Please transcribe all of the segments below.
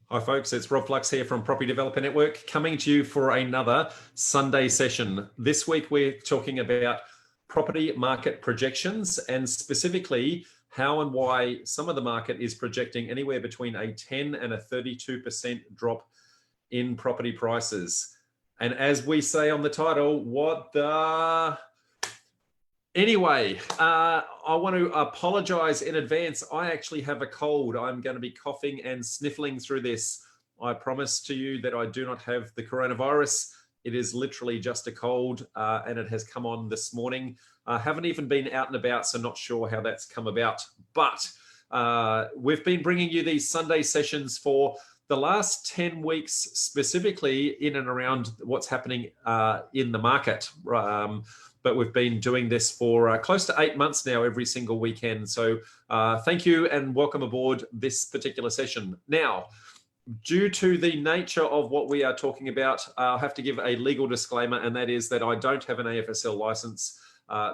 Hi folks, it's Rob Flux here from Property Developer Network coming to you for another Sunday session. This week we're talking about property market projections and specifically how and why some of the market is projecting anywhere between a 10 and a 32% drop in property prices. And as we say on the title, what the... Anyway, I want to apologize in advance. I actually have a cold. I'm going to be coughing and sniffling through this. I promise to you that I do not have the coronavirus. It is literally just a cold, and it has come on this morning. I haven't even been out and about, so not sure how that's come about. But we've been bringing you these Sunday sessions for the last 10 weeks, specifically in and around what's happening in the market. But we've been doing this for close to 8 months now, every single weekend. So thank you and welcome aboard this particular session. Now, due to the nature of what we are talking about, I'll have to give a legal disclaimer, and that is that I don't have an AFSL license.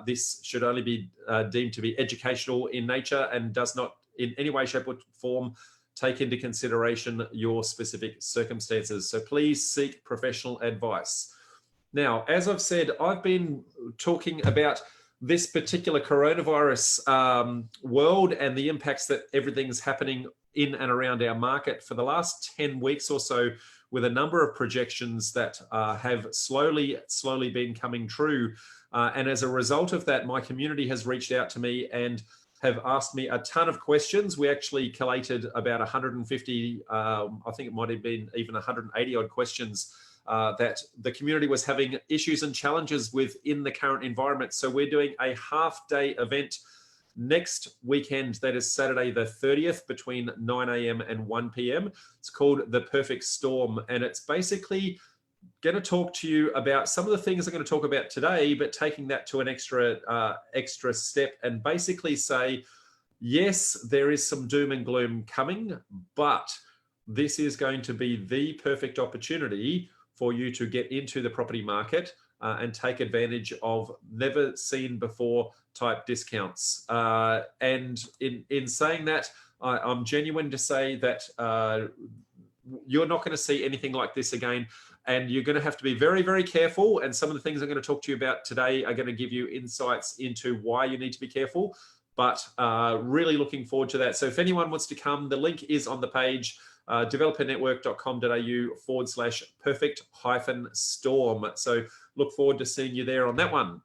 This should only be deemed to be educational in nature and does not in any way, shape or form take into consideration your specific circumstances. So please seek professional advice. Now, as I've said, I've been talking about this particular coronavirus world and the impacts that everything's happening in and around our market for the last 10 weeks or so, with a number of projections that have slowly been coming true. And as a result of that, my community has reached out to me and have asked me a ton of questions. We actually collated about 150, I think it might have been even 180 odd questions that the community was having issues and challenges with in the current environment. So we're doing a half-day event next weekend, that is Saturday the 30th, between 9 a.m. and 1 p.m. It's called The Perfect Storm, and it's basically going to talk to you about some of the things I'm going to talk about today, but taking that to an extra step and basically say, yes, there is some doom and gloom coming, but this is going to be the perfect opportunity for you to get into the property market and take advantage of never seen before type discounts. And in saying that, I'm genuine to say that you're not going to see anything like this again. And you're going to have to be very, very careful. And some of the things I'm going to talk to you about today are going to give you insights into why you need to be careful. But really looking forward to that. So if anyone wants to come, the link is on the page. developernetwork.com.au/perfect-storm. So look forward to seeing you there on that one.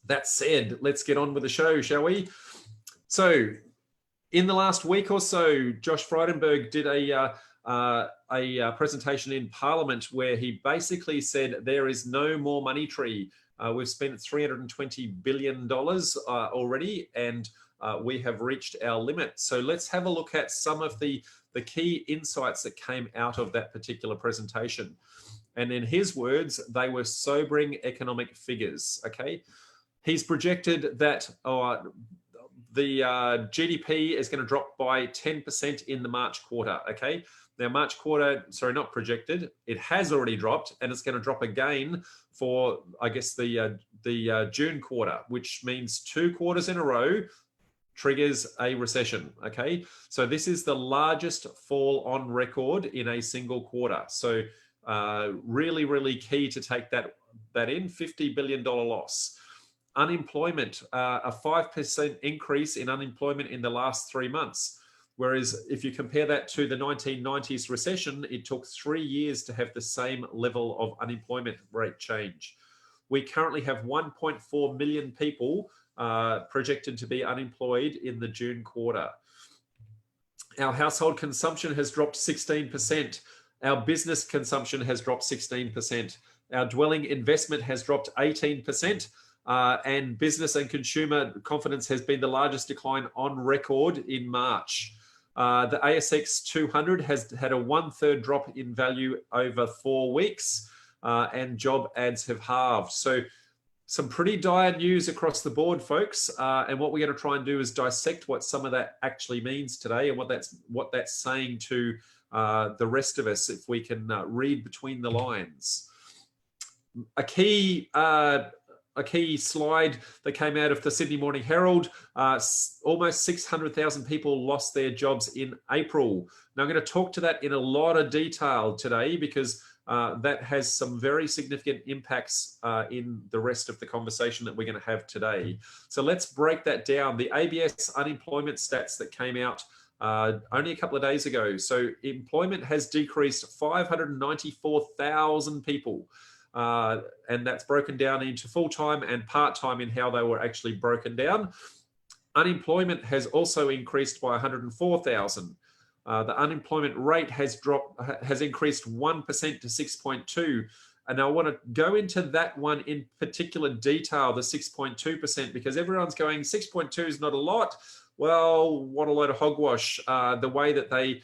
That said, let's get on with the show, shall we? So in the last week or so, Josh Frydenberg did a presentation in Parliament where he basically said there is no more money tree. We've spent $320 billion already, and we have reached our limit. So let's have a look at some of the key insights that came out of that particular presentation. And in his words, they were sobering economic figures, okay? He's projected that the GDP is going to drop by 10% in the March quarter, okay? Now, March quarter, sorry, not projected, it has already dropped, and it's going to drop again for, I guess, the June quarter, which means 2 quarters in a row triggers a recession, okay? So this is the largest fall on record in a single quarter. So really key to take that in, $50 billion loss. Unemployment, a 5% increase in unemployment in the last 3 months. Whereas if you compare that to the 1990s recession, it took 3 years to have the same level of unemployment rate change. We currently have 1.4 million people projected to be unemployed in the June quarter. Our household consumption has dropped 16%. Our business consumption has dropped 16%. Our dwelling investment has dropped 18%. And business and consumer confidence has been the largest decline on record in March. The ASX 200 has had a 1/3 drop in value over 4 weeks, and job ads have halved. So some pretty dire news across the board, folks. And what we're going to try and do is dissect what some of that actually means today and what that's saying to the rest of us, if we can read between the lines. A key a key slide that came out of the Sydney Morning Herald. Almost 600,000 people lost their jobs in April. Now, I'm going to talk to that in a lot of detail today because that has some very significant impacts in the rest of the conversation that we're going to have today. So let's break that down. The ABS unemployment stats that came out only a couple of days ago. So employment has decreased 594,000 people. And that's broken down into full-time and part-time in how they were actually broken down. Unemployment has also increased by 104,000. The unemployment rate has increased 1% to 6.2. And I want to go into that one in particular detail, the 6.2%, because everyone's going, 6.2 is not a lot. Well, what a load of hogwash. The way that they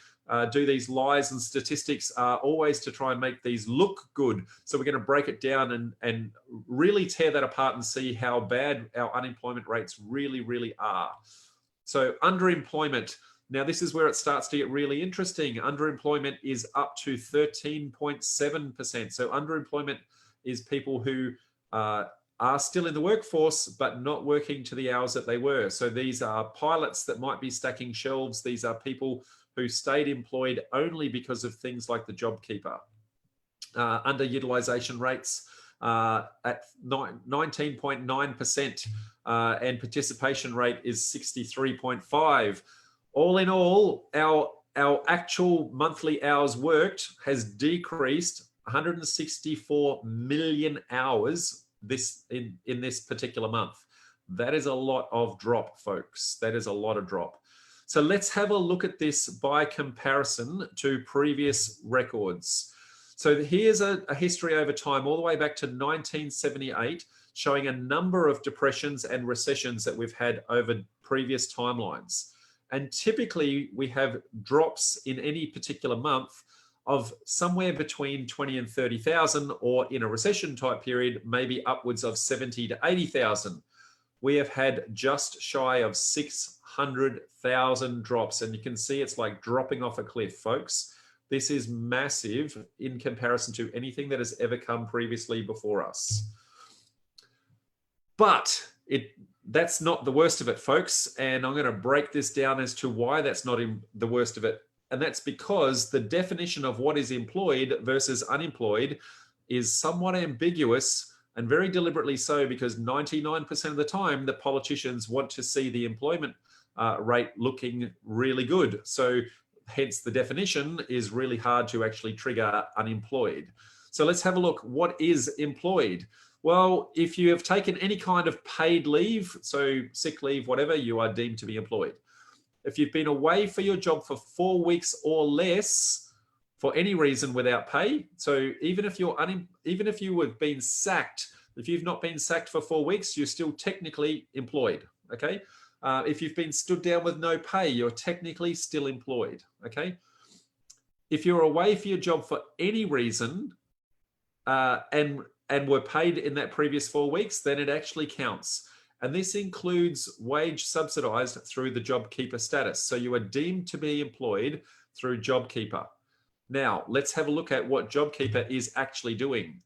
do these lies and statistics are always to try and make these look good. So we're going to break it down and really tear that apart and see how bad our unemployment rates really, really are. So underemployment. Now, this is where it starts to get really interesting. Underemployment is up to 13.7%. So underemployment is people who are still in the workforce, but not working to the hours that they were. So these are pilots that might be stacking shelves. These are people who stayed employed only because of things like the JobKeeper. Underutilization rates at 19.9%, and participation rate is 63.5%. All in all, our actual monthly hours worked has decreased 164 million hours in this particular month. That is a lot of drop, folks. That is a lot of drop. So let's have a look at this by comparison to previous records. So here's a history over time, all the way back to 1978, showing a number of depressions and recessions that we've had over previous timelines. And typically we have drops in any particular month of somewhere between 20 and 30,000, or in a recession type period, maybe upwards of 70 to 80,000. We have had just shy of 600,000 drops, and you can see it's like dropping off a cliff, folks. This is massive in comparison to anything that has ever come previously before us. But that's not the worst of it, folks. And I'm going to break this down as to why that's not the worst of it. And that's because the definition of what is employed versus unemployed is somewhat ambiguous, and very deliberately so, because 99% of the time, the politicians want to see the employment rate looking really good. So hence the definition is really hard to actually trigger unemployed. So let's have a look. What is employed? Well, if you have taken any kind of paid leave, so sick leave, whatever, you are deemed to be employed. If you've been away for your job for 4 weeks or less for any reason without pay, so even if you have been sacked, if you've not been sacked for 4 weeks, you're still technically employed. Okay. If you've been stood down with no pay, you're technically still employed. Okay. If you're away for your job for any reason and were paid in that previous 4 weeks, then it actually counts. And this includes wage subsidized through the JobKeeper status. So you are deemed to be employed through JobKeeper. Now, let's have a look at what JobKeeper is actually doing.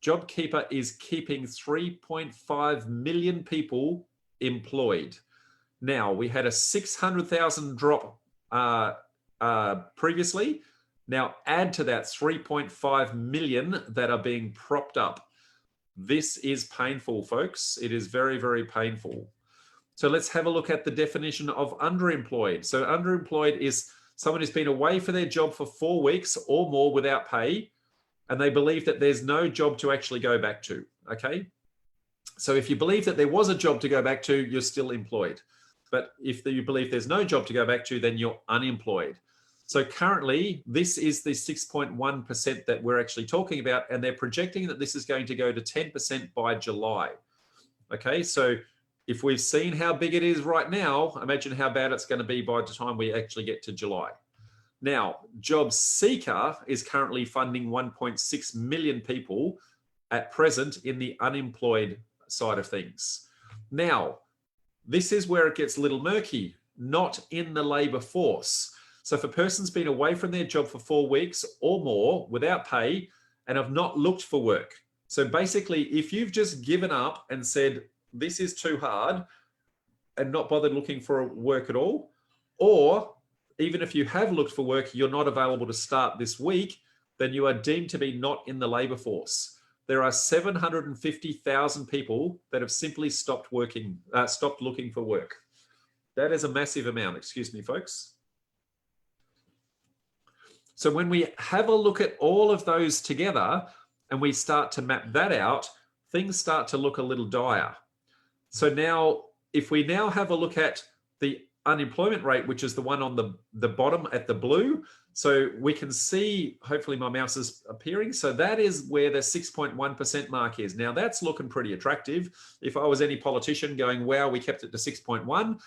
JobKeeper is keeping 3.5 million people employed. Now, we had a 600,000 drop previously. Now, add to that 3.5 million that are being propped up. This is painful, folks. It is very, very painful. So let's have a look at the definition of underemployed. So underemployed is someone who's been away for their job for 4 weeks or more without pay, and they believe that there's no job to actually go back to, okay? So if you believe that there was a job to go back to, you're still employed. But if you believe there's no job to go back to, then you're unemployed. So currently, this is the 6.1% that we're actually talking about, and they're projecting that this is going to go to 10% by July. Okay, so if we've seen how big it is right now, imagine how bad it's going to be by the time we actually get to July. Now, Job Seeker is currently funding 1.6 million people at present in the unemployed side of things. Now, this is where it gets a little murky, not in the labor force. So if a person's been away from their job for 4 weeks or more without pay and have not looked for work, So basically, if you've just given up and said, this is too hard, and not bothered looking for work at all, or even if you have looked for work, you're not available to start this week, then you are deemed to be not in the labor force. There are 750,000 people that have simply stopped working, stopped looking for work. That is a massive amount, excuse me, folks. So when we have a look at all of those together and we start to map that out, things start to look a little dire. So now, if we now have a look at the unemployment rate, which is the one on the bottom at the blue, so we can see, hopefully my mouse is appearing. So that is where the 6.1% mark is. Now that's looking pretty attractive. If I was any politician going, wow, we kept it to 6.1,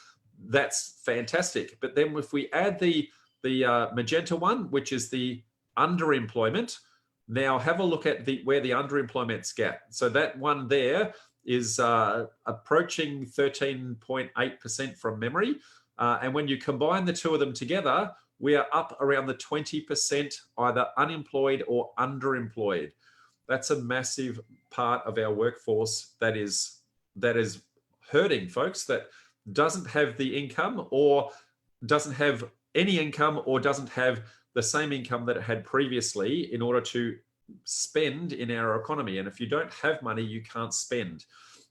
that's fantastic. But then if we add the magenta one, which is the underemployment, now have a look at where the underemployment's at. So that one there is approaching 13.8% from memory. And when you combine the two of them together, we are up around the 20% either unemployed or underemployed. That's a massive part of our workforce that is hurting, folks, that doesn't have the income or doesn't have any income or doesn't have the same income that it had previously in order to spend in our economy. And if you don't have money, you can't spend.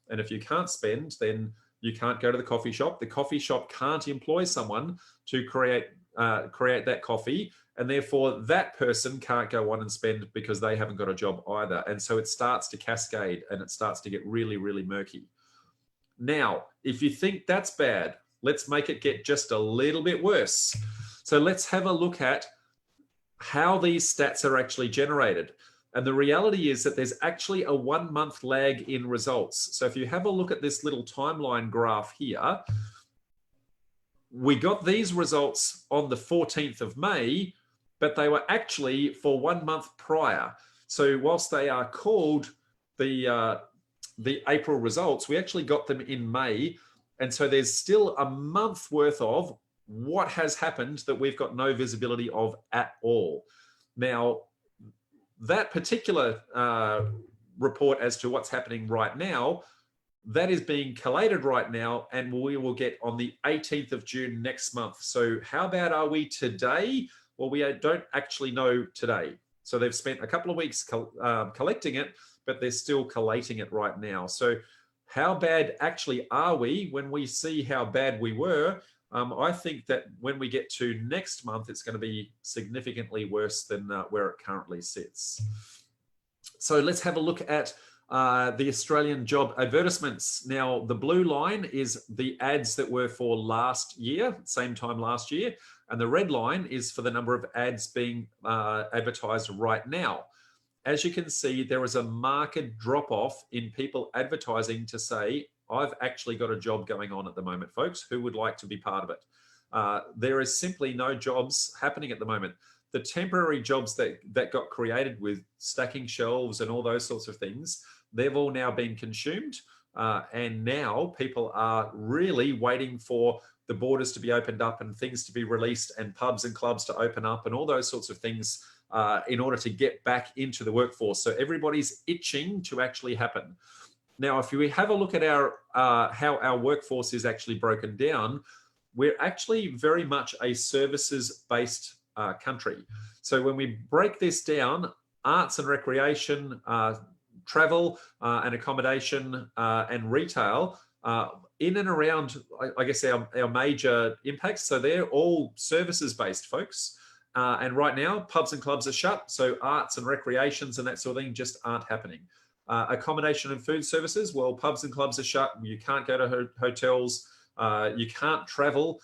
And if you can't spend, then you can't go to the coffee shop. The coffee shop can't employ someone to create that coffee. And therefore that person can't go on and spend because they haven't got a job either. And so it starts to cascade and it starts to get really, really murky. Now, if you think that's bad, let's make it get just a little bit worse. So let's have a look at how these stats are actually generated. And the reality is that there's actually a 1 month lag in results. So if you have a look at this little timeline graph here, we got these results on the 14th of May, but they were actually for 1 month prior. So whilst they are called the April results, we actually got them in May. And so there's still a month worth of what has happened that we've got no visibility of at all. Now, that particular report as to what's happening right now, that is being collated right now, and we will get on the 18th of June next month. So how bad are we today? Well, we don't actually know today. So they've spent a couple of weeks collecting it, but they're still collating it right now. So how bad actually are we when we see how bad we were? I think that when we get to next month, it's going to be significantly worse than where it currently sits. So let's have a look at the Australian job advertisements. Now, the blue line is the ads that were for last year, same time last year, and the red line is for the number of ads being advertised right now. As you can see, there is a marked drop-off in people advertising to say, I've actually got a job going on at the moment, folks. Who would like to be part of it? There is simply no jobs happening at the moment. The temporary jobs that got created with stacking shelves and all those sorts of things, they've all now been consumed. And now people are really waiting for the borders to be opened up and things to be released and pubs and clubs to open up and all those sorts of things in order to get back into the workforce. So everybody's itching to actually happen. Now, if we have a look at how our workforce is actually broken down, we're actually very much a services-based country. So when we break this down, arts and recreation, travel and accommodation and retail, in and around, I guess, our major impacts. So they're all services-based, folks. And right now, pubs and clubs are shut. So arts and recreations and that sort of thing just aren't happening. Accommodation and food services, well, pubs and clubs are shut. You can't go to hotels. You can't travel.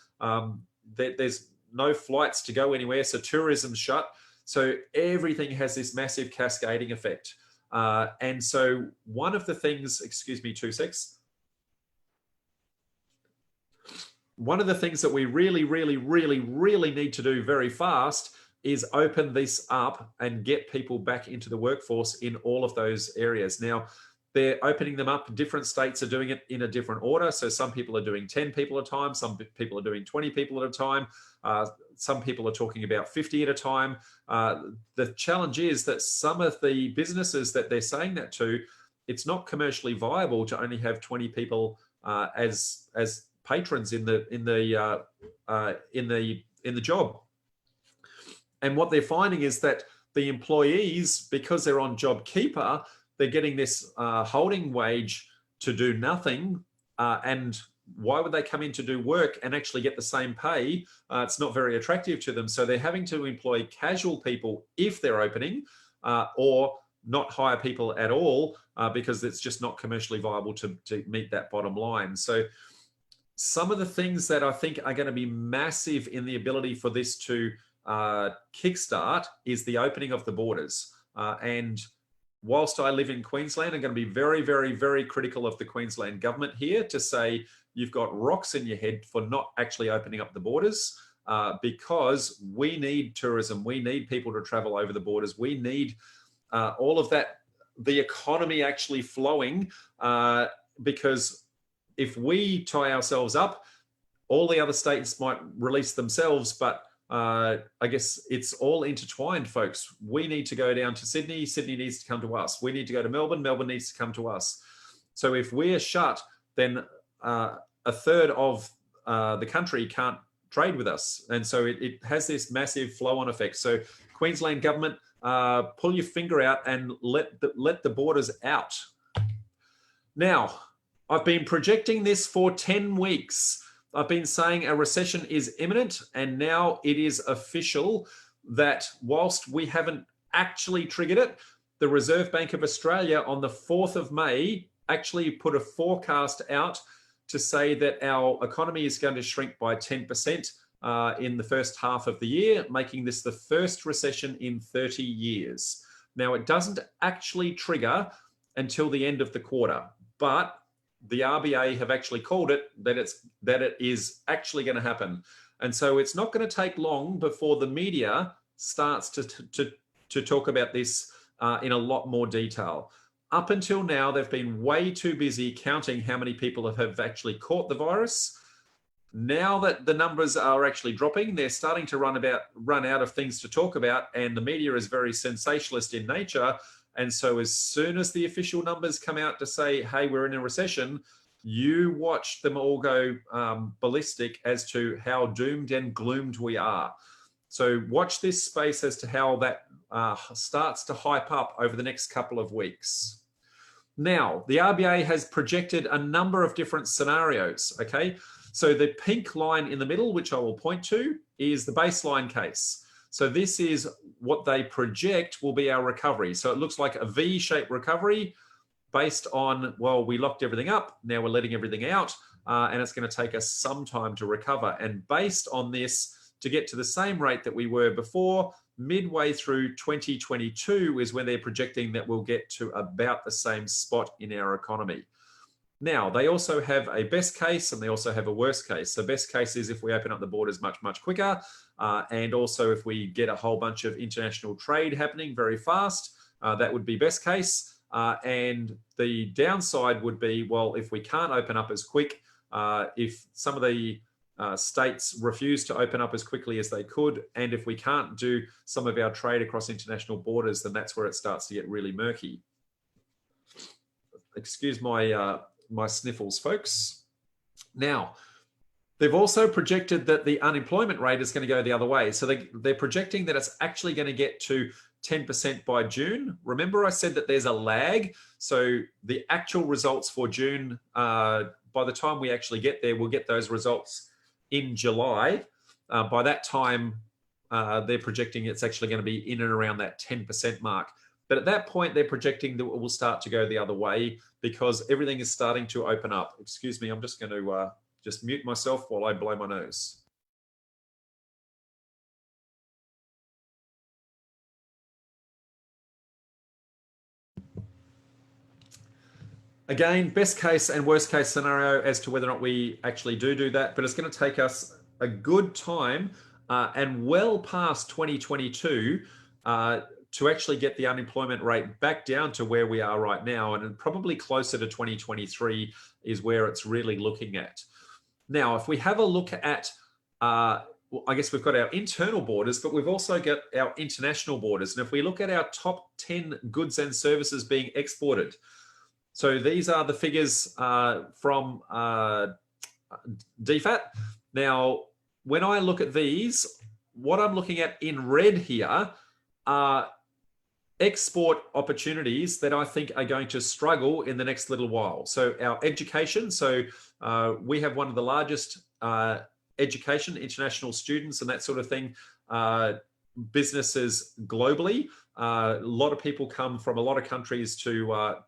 There's no flights to go anywhere. So tourism's shut. So everything has this massive cascading effect. And so one of the things, excuse me, 2 secs. One of the things that we really, really, really, really need to do very fast is open this up and get people back into the workforce in all of those areas. Now, they're opening them up. Different states are doing it in a different order. So some people are doing 10 people at a time. Some people are doing 20 people at a time. Some people are talking about 50 at a time. The challenge is that some of the businesses that they're saying that to, it's not commercially viable to only have 20 people as patrons in the job. And what they're finding is that the employees, because they're on JobKeeper, they're getting this holding wage to do nothing. And why would they come in to do work and actually get the same pay? It's not very attractive to them. So they're having to employ casual people if they're opening, or not hire people at all, because it's just not commercially viable to meet that bottom line. So some of the things that I think are going to be massive in the ability for this to kickstart is the opening of the borders. And whilst I live in Queensland, I'm going to be very, very, very critical of the Queensland government here to say you've got rocks in your head for not actually opening up the borders, because we need tourism. We need people to travel over the borders. We need all of that, the economy actually flowing, because if we tie ourselves up, all the other states might release themselves, but I guess it's all intertwined, folks. We need to go down to Sydney. Sydney needs to come to us. We need to go to Melbourne. Melbourne needs to come to us. So if we're shut, then a third of the country can't trade with us. And so it has this massive flow-on effect. So Queensland government, pull your finger out and let the borders out. Now, I've been projecting this for 10 weeks. I've been saying a recession is imminent, and now it is official that whilst we haven't actually triggered it, the Reserve Bank of Australia on the 4th of May actually put a forecast out to say that our economy is going to shrink by 10% in the first half of the year, making this the first recession in 30 years. Now, it doesn't actually trigger until the end of the quarter, but the RBA have actually called it that it is actually going to happen. And so it's not going to take long before the media starts to talk about this in a lot more detail. Up until now, they've been way too busy counting how many people have actually caught the virus. Now that the numbers are actually dropping, they're starting to run out of things to talk about, and the media is very sensationalist in nature. And so as soon as the official numbers come out to say, hey, we're in a recession, you watch them all go ballistic as to how doomed and gloomed we are. So watch this space as to how that starts to hype up over the next couple of weeks. Now, the RBA has projected a number of different scenarios, okay? So the pink line in the middle, which I will point to, is the baseline case. So this is what they project will be our recovery. So it looks like a V-shaped recovery based on, well, we locked everything up, now we're letting everything out, and it's going to take us some time to recover. And based on this, to get to the same rate that we were before, midway through 2022 is when they're projecting that we'll get to about the same spot in our economy. Now, they also have a best case and they also have a worst case. So best case is if we open up the borders much, much quicker. And also if we get a whole bunch of international trade happening very fast, that would be best case. And the downside would be, well, if we can't open up as quick, if some of the states refuse to open up as quickly as they could, and if we can't do some of our trade across international borders, then that's where it starts to get really murky. Excuse my my sniffles, folks. Now, they've also projected that the unemployment rate is going to go the other way. So they're projecting that it's actually going to get to 10% by June. Remember I said that there's a lag. So the actual results for June, by the time we actually get there, we'll get those results in July. By that time, they're projecting it's actually going to be in and around that 10% mark. But at that point, they're projecting that it will start to go the other way because everything is starting to open up. Excuse me, I'm just going to just mute myself while I blow my nose. Again, best case and worst case scenario as to whether or not we actually do that, but it's going to take us a good time and well past 2022 to actually get the unemployment rate back down to where we are right now, and probably closer to 2023 is where it's really looking at. Now, if we have a look at, well, I guess we've got our internal borders, but we've also got our international borders. And if we look at our top 10 goods and services being exported, so these are the figures from DFAT. Now, when I look at these, what I'm looking at in red here are export opportunities that I think are going to struggle in the next little while. So our education, so we have one of the largest education, international students and that sort of thing, businesses globally. A lot of people come from a lot of countries to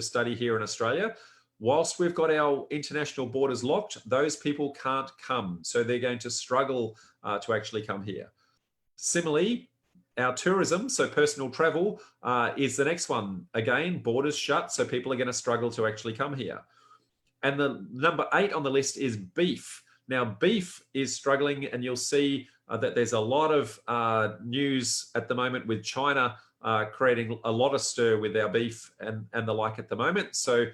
study here in Australia. Whilst we've got our international borders locked, those people can't come. So they're going to struggle to actually come here. Similarly, our tourism, so personal travel, is the next one. Again, borders shut, so people are going to struggle to actually come here. And the number 8 on the list is beef. Now, beef is struggling, and you'll see that there's a lot of news at the moment with China creating a lot of stir with our beef and the like at the moment. So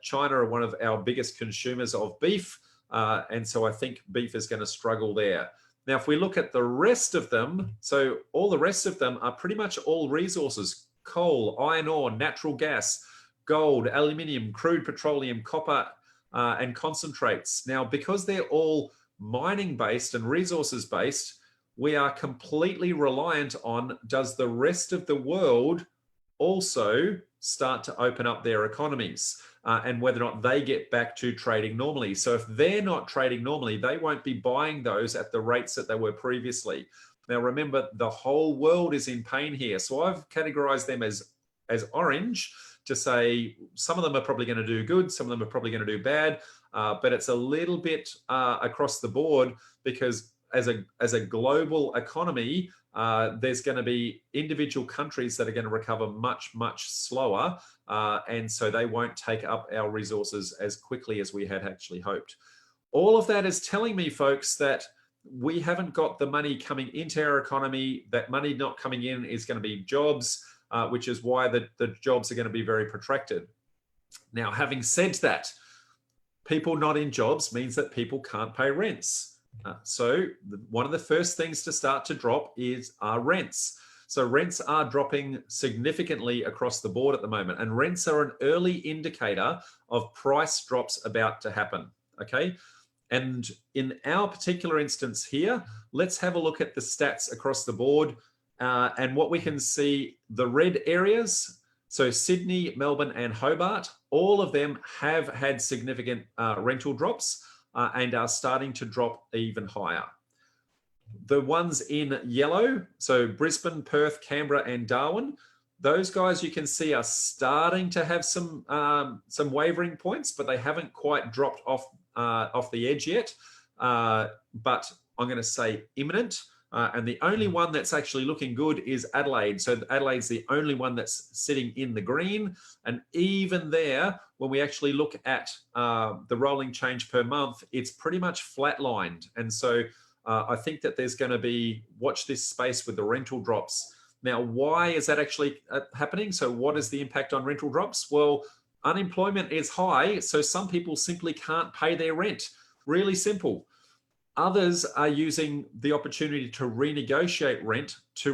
China are one of our biggest consumers of beef, and so I think beef is going to struggle there. Now, if we look at the rest of them, so all the rest of them are pretty much all resources: coal, iron ore, natural gas, gold, aluminium, crude petroleum, copper, and concentrates. Now, because they're all mining based and resources based, we are completely reliant on, does the rest of the world also start to open up their economies, and whether or not they get back to trading normally. So if they're not trading normally, they won't be buying those at the rates that they were previously. Now, remember, the whole world is in pain here. So I've categorized them as orange to say some of them are probably going to do good, some of them are probably going to do bad, but it's a little bit across the board, because as a global economy, there's going to be individual countries that are going to recover much, much slower. And so they won't take up our resources as quickly as we had actually hoped. All of that is telling me, folks, that we haven't got the money coming into our economy. That money not coming in is going to be jobs, which is why the jobs are going to be very protracted. Now, having said that, people not in jobs means that people can't pay rents. So one of the first things to start to drop is our rents. So rents are dropping significantly across the board at the moment, and rents are an early indicator of price drops about to happen, okay? And in our particular instance here, let's have a look at the stats across the board, and what we can see, the red areas, so Sydney, Melbourne, and Hobart, all of them have had significant rental drops, and are starting to drop even higher. The ones in yellow, so Brisbane, Perth, Canberra, and Darwin, those guys you can see are starting to have some wavering points, but they haven't quite dropped off the edge yet. But I'm going to say imminent. And the only one that's actually looking good is Adelaide. So Adelaide's the only one that's sitting in the green. And even there, when we actually look at the rolling change per month, it's pretty much flatlined. And so I think that there's going to be, watch this space with the rental drops. Now, why is that actually happening? So what is the impact on rental drops? Well, unemployment is high, so some people simply can't pay their rent. Really simple. Others are using the opportunity to renegotiate rent to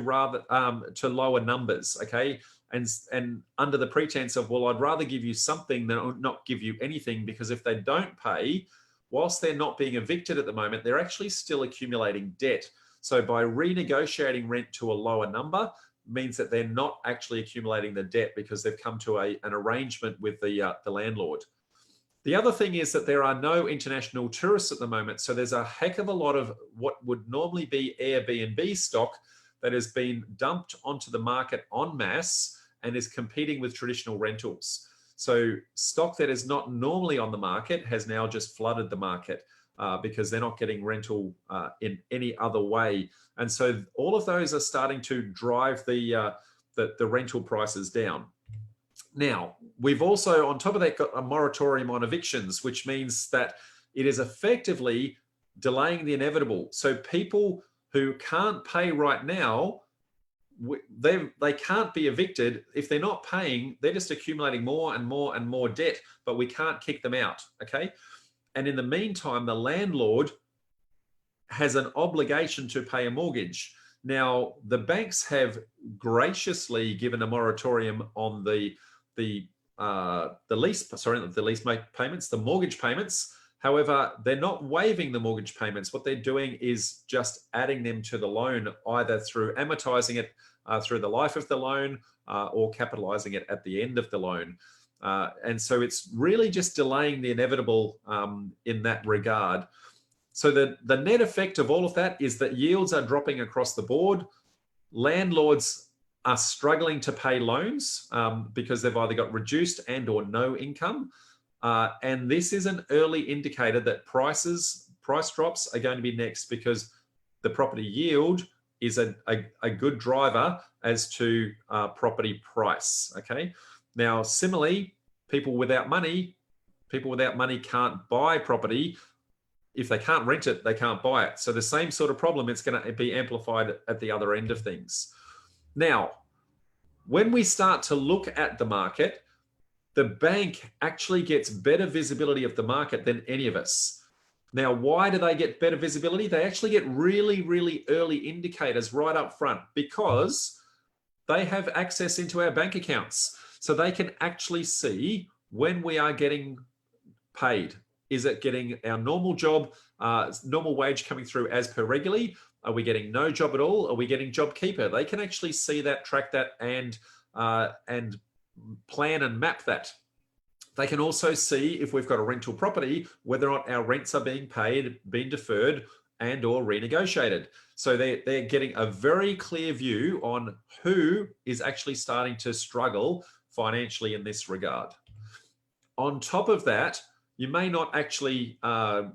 lower numbers, okay? And under the pretense of, well, I'd rather give you something than not give you anything, because if they don't pay, whilst they're not being evicted at the moment, they're actually still accumulating debt. So by renegotiating rent to a lower number means that they're not actually accumulating the debt, because they've come to an arrangement with the landlord. The other thing is that there are no international tourists at the moment. So there's a heck of a lot of what would normally be Airbnb stock that has been dumped onto the market en masse and is competing with traditional rentals. So stock that is not normally on the market has now just flooded the market because they're not getting rental in any other way. And so all of those are starting to drive the rental prices down. Now, we've also, on top of that, got a moratorium on evictions, which means that it is effectively delaying the inevitable. So people who can't pay right now they can't be evicted. If they're not paying, they're just accumulating more and more and more debt, but we can't kick them out, okay? And in the meantime, the landlord has an obligation to pay a mortgage. Now, the banks have graciously given a moratorium on the mortgage payments. However, they're not waiving the mortgage payments. What they're doing is just adding them to the loan, either through amortizing it through the life of the loan or capitalizing it at the end of the loan. And so it's really just delaying the inevitable in that regard. So the net effect of all of that is that yields are dropping across the board. Landlords are struggling to pay loans because they've either got reduced and or no income. And this is an early indicator that price drops are going to be next, because the property yield is a good driver as to property price, okay? Now, similarly, people without money can't buy property. If they can't rent it, they can't buy it. So the same sort of problem, it's going to be amplified at the other end of things. Now, when we start to look at the market, the bank actually gets better visibility of the market than any of us. Now, why do they get better visibility? They actually get really, really early indicators right up front, because they have access into our bank accounts. So they can actually see when we are getting paid. Is it getting our normal job, normal wage coming through as per regularly? Are we getting no job at all? Are we getting JobKeeper? They can actually see that, track that, and plan and map that. They can also see, if we've got a rental property, whether or not our rents are being paid, being deferred, and or renegotiated. So they're getting a very clear view on who is actually starting to struggle financially in this regard. On top of that, you may not actually, may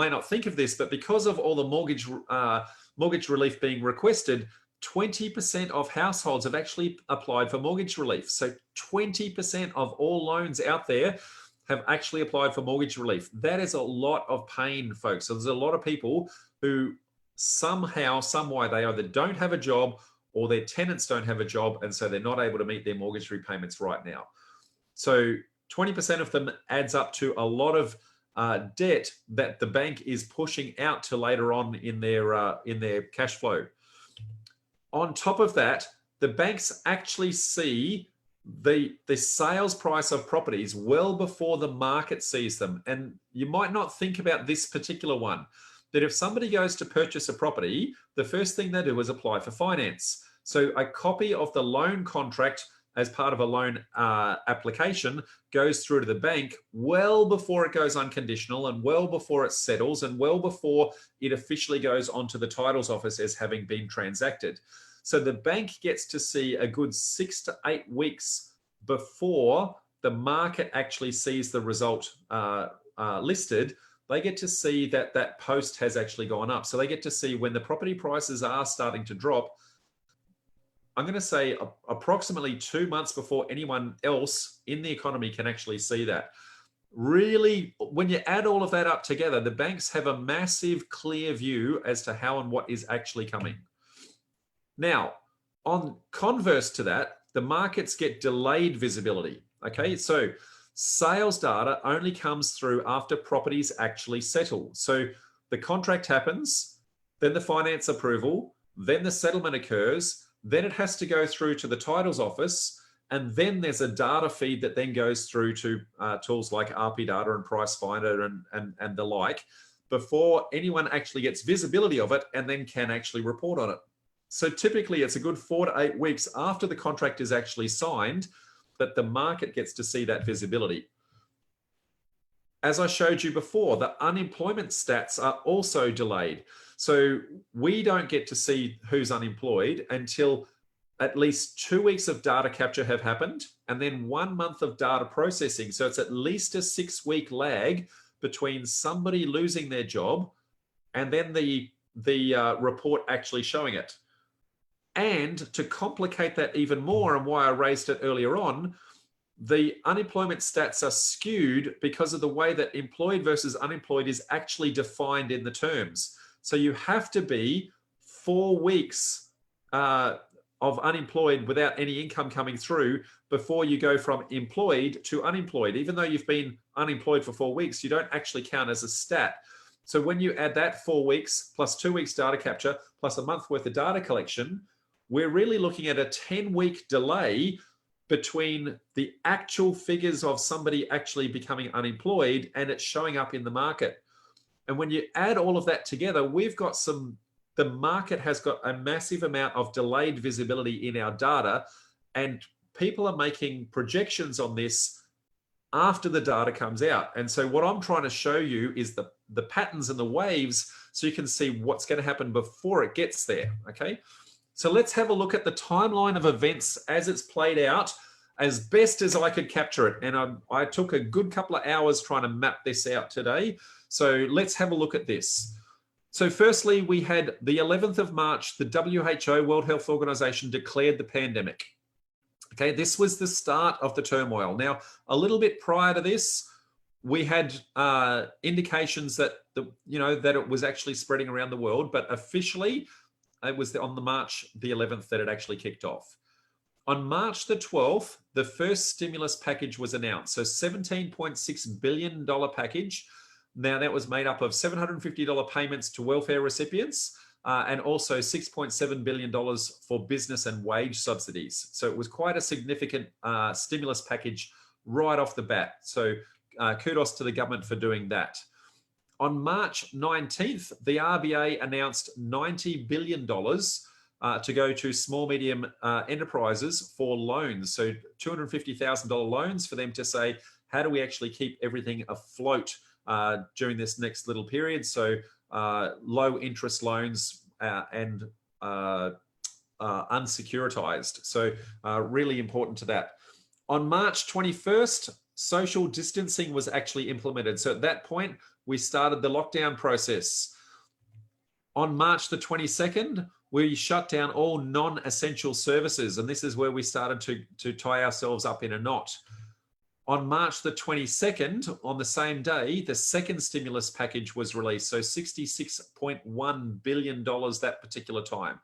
not think of this, but because of all the mortgage relief being requested, 20% of households have actually applied for mortgage relief. So 20% of all loans out there have actually applied for mortgage relief. That is a lot of pain, folks. So there's a lot of people who somehow, some way, they either don't have a job or their tenants don't have a job, and so they're not able to meet their mortgage repayments right now. So 20% of them adds up to a lot of debt that the bank is pushing out to later on in their cash flow. On top of that, the banks actually see the sales price of properties well before the market sees them. And you might not think about this particular one, that if somebody goes to purchase a property, the first thing they do is apply for finance. So a copy of the loan contract as part of a loan application goes through to the bank well before it goes unconditional, and well before it settles, and well before it officially goes onto the titles office as having been transacted. So the bank gets to see a good 6 to 8 weeks before the market actually sees the result listed. They get to see that that post has actually gone up. So they get to see when the property prices are starting to drop. I'm going to say approximately 2 months before anyone else in the economy can actually see that. Really, when you add all of that up together, the banks have a massive clear view as to how and what is actually coming. Now, on converse to that, the markets get delayed visibility. Okay, so sales data only comes through after properties actually settle. So the contract happens, then the finance approval, then the settlement occurs, then it has to go through to the titles office, and then there's a data feed that then goes through to tools like RP Data and Price Finder and the like, before anyone actually gets visibility of it and then can actually report on it. So typically it's a good 4 to 8 weeks after the contract is actually signed that the market gets to see that visibility. As I showed you before, the unemployment stats are also delayed. So we don't get to see who's unemployed until at least 2 weeks of data capture have happened, and then 1 month of data processing. So it's at least a 6-week lag between somebody losing their job and then the report actually showing it. And to complicate that even more, and why I raised it earlier on, the unemployment stats are skewed because of the way that employed versus unemployed is actually defined in the terms. So you have to be 4 weeks of unemployed without any income coming through before you go from employed to unemployed. Even though you've been unemployed for 4 weeks, you don't actually count as a stat. So when you add that 4 weeks plus 2 weeks data capture plus a month worth of data collection, we're really looking at a 10-week delay between the actual figures of somebody actually becoming unemployed and it showing up in the market. And when you add all of that together, we've got the market has got a massive amount of delayed visibility in our data, and people are making projections on this after the data comes out. And so what I'm trying to show you is the patterns and the waves so you can see what's going to happen before it gets there, okay? So let's have a look at the timeline of events as it's played out as best as I could capture it. And I took a good couple of hours trying to map this out today. So let's have a look at this. So firstly, we had the 11th of March, the WHO, World Health Organization, declared the pandemic. Okay, this was the start of the turmoil. Now, a little bit prior to this, we had indications that that it was actually spreading around the world, but officially, it was on the March the 11th that it actually kicked off. On March the 12th, the first stimulus package was announced. So $17.6 billion package. Now that was made up of $750 payments to welfare recipients and also $6.7 billion for business and wage subsidies. So it was quite a significant stimulus package right off the bat. So kudos to the government for doing that. On March 19th, the RBA announced $90 billion to go to small, medium enterprises for loans. So $250,000 loans for them to say, how do we actually keep everything afloat during this next little period? So low interest loans and unsecuritized. So really important to that. On March 21st, social distancing was actually implemented. So at that point, we started the lockdown process. On March the 22nd, we shut down all non-essential services. And this is where we started to tie ourselves up in a knot. On March the 22nd, on the same day, the second stimulus package was released. So $66.1 billion that particular time.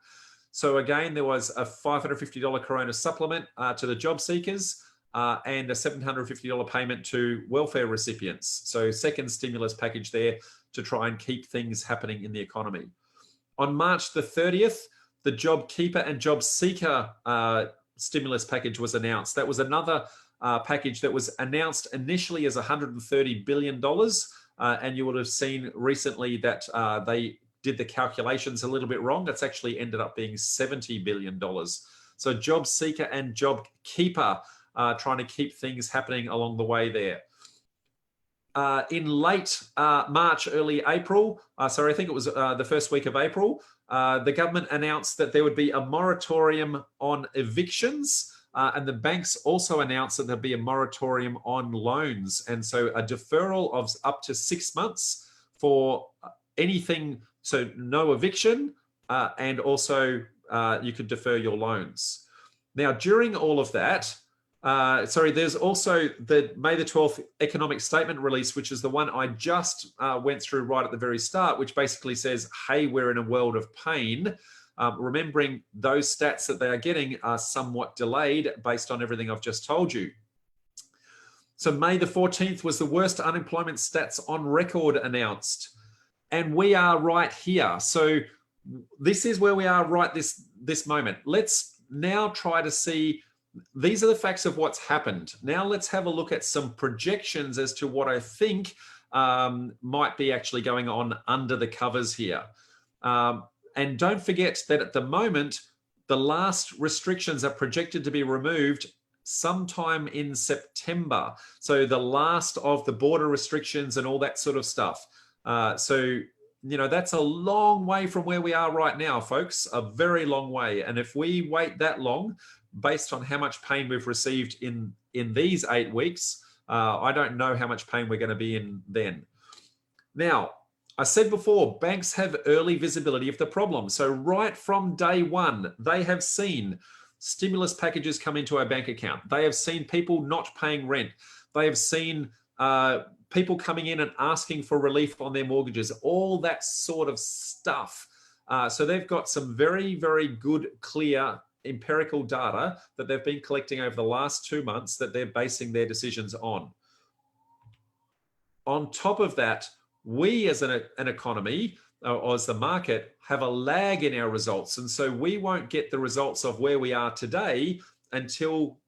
So again, there was a $550 Corona supplement to the job seekers and a $750 payment to welfare recipients. So second stimulus package there to try and keep things happening in the economy. On March the 30th, the Job Keeper and Job Seeker stimulus package was announced. That was another package that was announced initially as $130 billion. And you would have seen recently that they did the calculations a little bit wrong. It's actually ended up being $70 billion. So Job Seeker and Job Keeper trying to keep things happening along the way there. In late March, early April, I think it was the first week of April, the government announced that there would be a moratorium on evictions. And the banks also announced that there'd be a moratorium on loans. And so a deferral of up to 6 months for anything, so no eviction, and also you could defer your loans. Now, during all of that, there's also the May the 12th economic statement release, which is the one I just went through right at the very start, which basically says, hey, we're in a world of pain. Remembering those stats that they are getting are somewhat delayed based on everything I've just told you. So May the 14th was the worst unemployment stats on record announced. And we are right here. So this is where we are right this moment. Let's now try to see, these are the facts of what's happened. Now let's have a look at some projections as to what I think might be actually going on under the covers here. And don't forget that at the moment, the last restrictions are projected to be removed sometime in September. So the last of the border restrictions and all that sort of stuff. That's a long way from where we are right now, folks, a very long way. And if we wait that long, based on how much pain we've received in these 8 weeks, I don't know how much pain we're going to be in then. Now, I said before, banks have early visibility of the problem. So right from day one, they have seen stimulus packages come into our bank account. They have seen people not paying rent. They have seen people coming in and asking for relief on their mortgages, all that sort of stuff. So they've got some very, very good, clear empirical data that they've been collecting over the last 2 months that they're basing their decisions on. On top of that, we as an economy, or as the market, have a lag in our results. And so we won't get the results of where we are today until,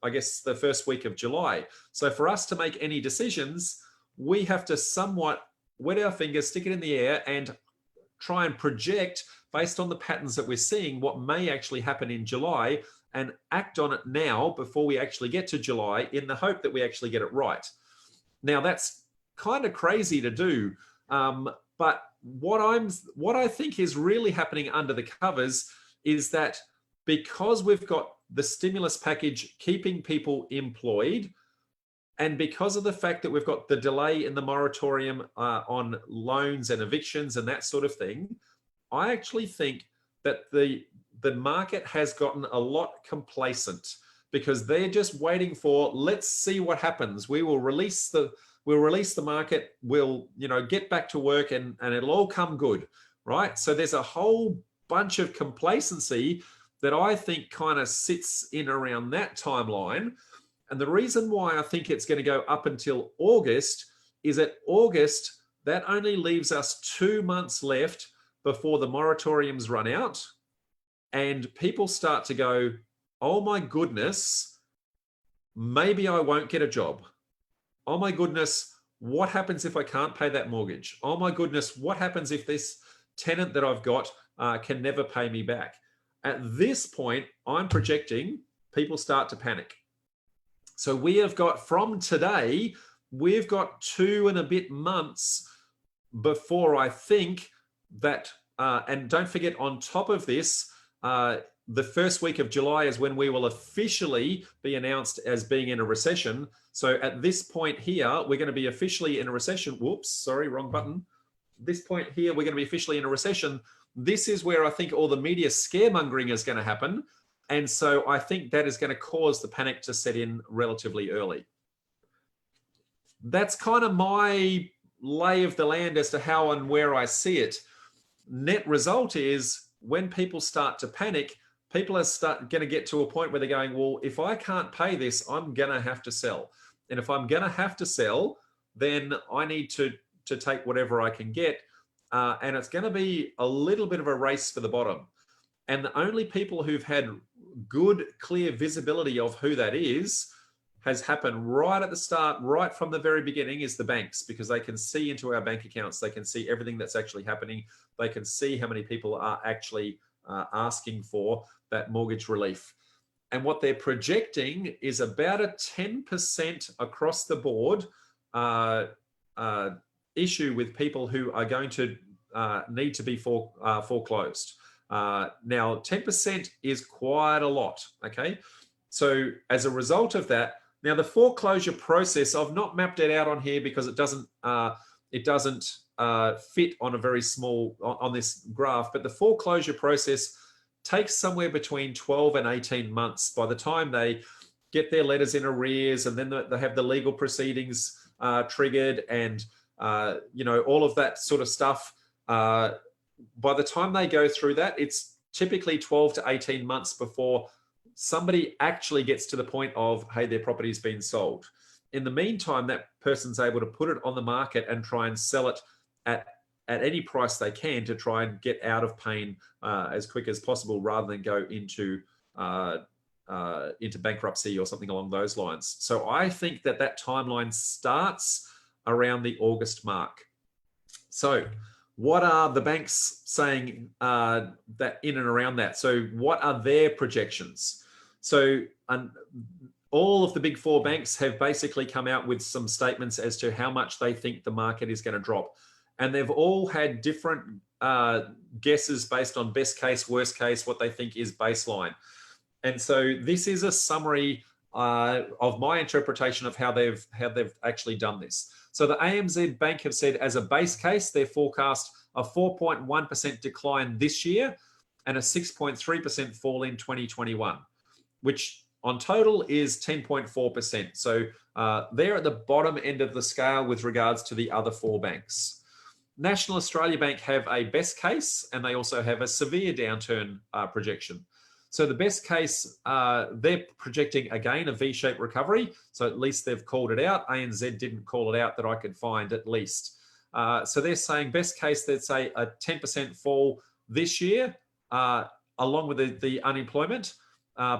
I guess, the first week of July. So for us to make any decisions, we have to somewhat wet our fingers, stick it in the air, and try and project based on the patterns that we're seeing what may actually happen in July and act on it now before we actually get to July in the hope that we actually get it right. Now, that's kind of crazy to do, but what I think is really happening under the covers is that because we've got the stimulus package keeping people employed, and because of the fact that we've got the delay in the moratorium on loans and evictions and that sort of thing, I actually think that the market has gotten a lot complacent because they're just waiting for, let's see what happens. We'll release the market, we'll get back to work, and it'll all come good, right? So there's a whole bunch of complacency that I think kind of sits in around that timeline. And the reason why I think it's going to go up until August is that August, that only leaves us 2 months left before the moratoriums run out. And people start to go, oh my goodness, maybe I won't get a job. Oh my goodness, what happens if I can't pay that mortgage? Oh my goodness, what happens if this tenant that I've got can never pay me back? At this point, I'm projecting people start to panic. So we have got, from today, we've got 2 and a bit months before I think that, and don't forget, on top of this, the first week of July is when we will officially be announced as being in a recession. So at this point here, we're going to be officially in a recession. Whoops, sorry, wrong button. This point here, we're going to be officially in a recession. This is where I think all the media scaremongering is going to happen. And so I think that is going to cause the panic to set in relatively early. That's kind of my lay of the land as to how and where I see it. Net result is when people start to panic, people are going to get to a point where they're going, well, if I can't pay this, I'm going to have to sell. And if I'm going to have to sell, then I need to take whatever I can get. And it's going to be a little bit of a race for the bottom. And the only people who've had good, clear visibility of who that is has happened right at the start, right from the very beginning, is the banks, because they can see into our bank accounts. They can see everything that's actually happening. They can see how many people are actually asking for that mortgage relief. And what they're projecting is about a 10% across the board issue with people who are going to need to be foreclosed. Now, 10% is quite a lot, okay? So as a result of that, now the foreclosure process, I've not mapped it out on here because it doesn't fit on a very small, on this graph, but the foreclosure process takes somewhere between 12 and 18 months by the time they get their letters in arrears, and then they have the legal proceedings triggered, and all of that sort of stuff. By the time they go through that, it's typically 12 to 18 months before somebody actually gets to the point of, hey, their property's been sold. In the meantime, that person's able to put it on the market and try and sell it at any price they can to try and get out of pain as quick as possible, rather than go into bankruptcy or something along those lines. So I think that timeline starts around the August mark. So what are the banks saying that in and around that? So what are their projections? So all of the big 4 banks have basically come out with some statements as to how much they think the market is going to drop. And they've all had different guesses based on best case, worst case, what they think is baseline. And so this is a summary of my interpretation of how they've actually done this. So the ANZ Bank have said, as a base case, they forecast a 4.1% decline this year and a 6.3% fall in 2021, which on total is 10.4%. So they're at the bottom end of the scale with regards to the other 4 banks. National Australia Bank have a best case and they also have a severe downturn projection. So the best case, they're projecting, again, a V-shaped recovery. So at least they've called it out. ANZ didn't call it out that I could find, at least. So they're saying best case, they'd say a 10% fall this year, along with the unemployment,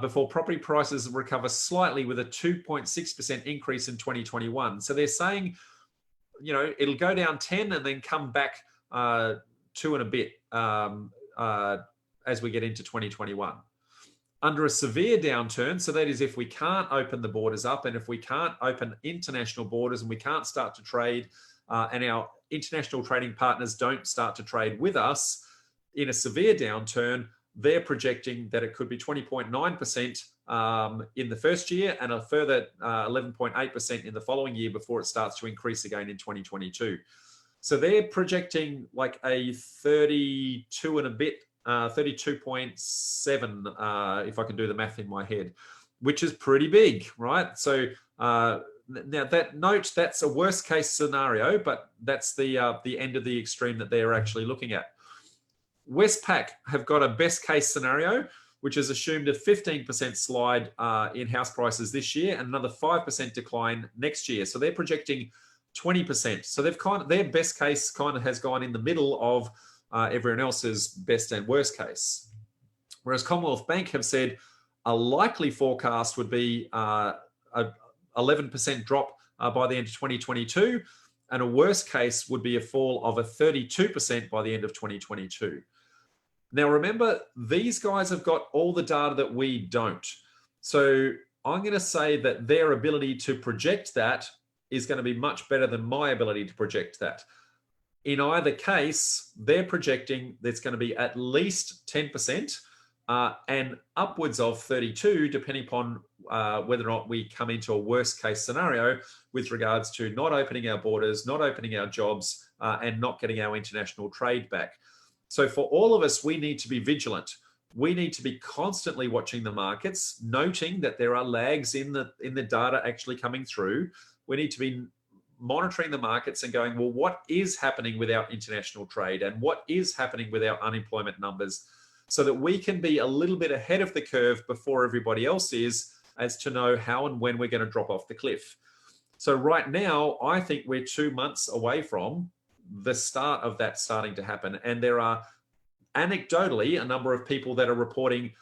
before property prices recover slightly with a 2.6% increase in 2021. So they're saying, you know, it'll go down 10 and then come back 2 and a bit as we get into 2021. Under a severe downturn, so that is if we can't open the borders up and if we can't open international borders and we can't start to trade and our international trading partners don't start to trade with us, in a severe downturn, they're projecting that it could be 20.9% in the first year and a further 11.8% in the following year before it starts to increase again in 2022. So they're projecting like a 32 and a bit, 32.7, if I can do the math in my head, which is pretty big, right? So now that note, that's a worst case scenario, but that's the end of the extreme that they're actually looking at. Westpac have got a best case scenario, which has assumed a 15% slide in house prices this year and another 5% decline next year. So they're projecting 20%. So they've their best case kind of has gone in the middle of everyone else's best and worst case. Whereas Commonwealth Bank have said a likely forecast would be a 11% drop by the end of 2022, and a worst case would be a fall of a 32% by the end of 2022. Now, remember, these guys have got all the data that we don't. So I'm going to say that their ability to project that is going to be much better than my ability to project that. In either case, they're projecting that's going to be at least 10% and upwards of 32, depending upon whether or not we come into a worst case scenario with regards to not opening our borders, not opening our jobs, and not getting our international trade back. So for all of us, we need to be vigilant. We need to be constantly watching the markets, noting that there are lags in the data actually coming through. We need to be monitoring the markets and going, well, what is happening with our international trade and what is happening with our unemployment numbers, so that we can be a little bit ahead of the curve before everybody else is, as to know how and when we're going to drop off the cliff. So right now, I think we're 2 months away from the start of that starting to happen. And there are anecdotally a number of people that are reporting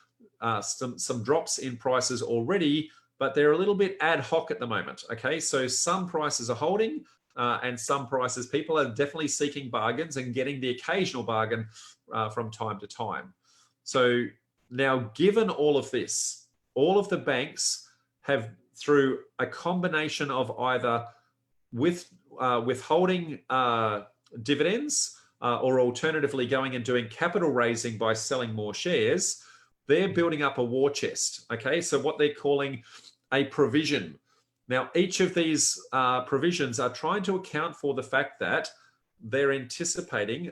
some drops in prices already, but they're a little bit ad hoc at the moment. Okay, so some prices are holding and some prices, people are definitely seeking bargains and getting the occasional bargain from time to time. So now, given all of this, all of the banks have, through a combination of either withholding dividends or alternatively going and doing capital raising by selling more shares, they're building up a war chest. Okay, so what they're calling a provision. Now, each of these provisions are trying to account for the fact that they're anticipating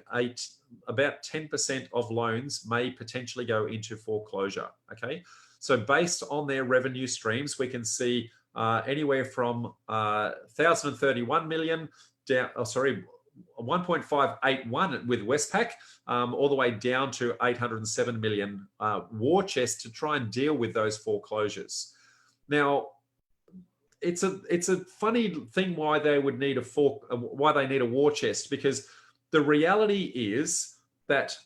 about 10% of loans may potentially go into foreclosure. Okay, so based on their revenue streams, we can see anywhere from 1,031 million down, 1.581 with Westpac, all the way down to 807 million war chest to try and deal with those foreclosures. Now, it's a funny thing why they would need why they need a war chest, because the reality is that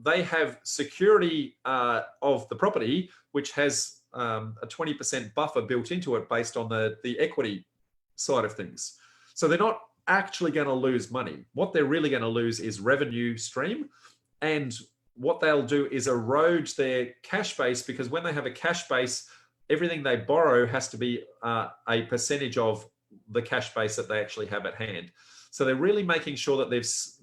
they have security of the property, which has a 20% buffer built into it based on the equity side of things. So they're not actually going to lose money. What they're really going to lose is revenue stream, and what they'll do is erode their cash base, because when they have a cash base, everything they borrow has to be a percentage of the cash base that they actually have at hand. So they're really making sure that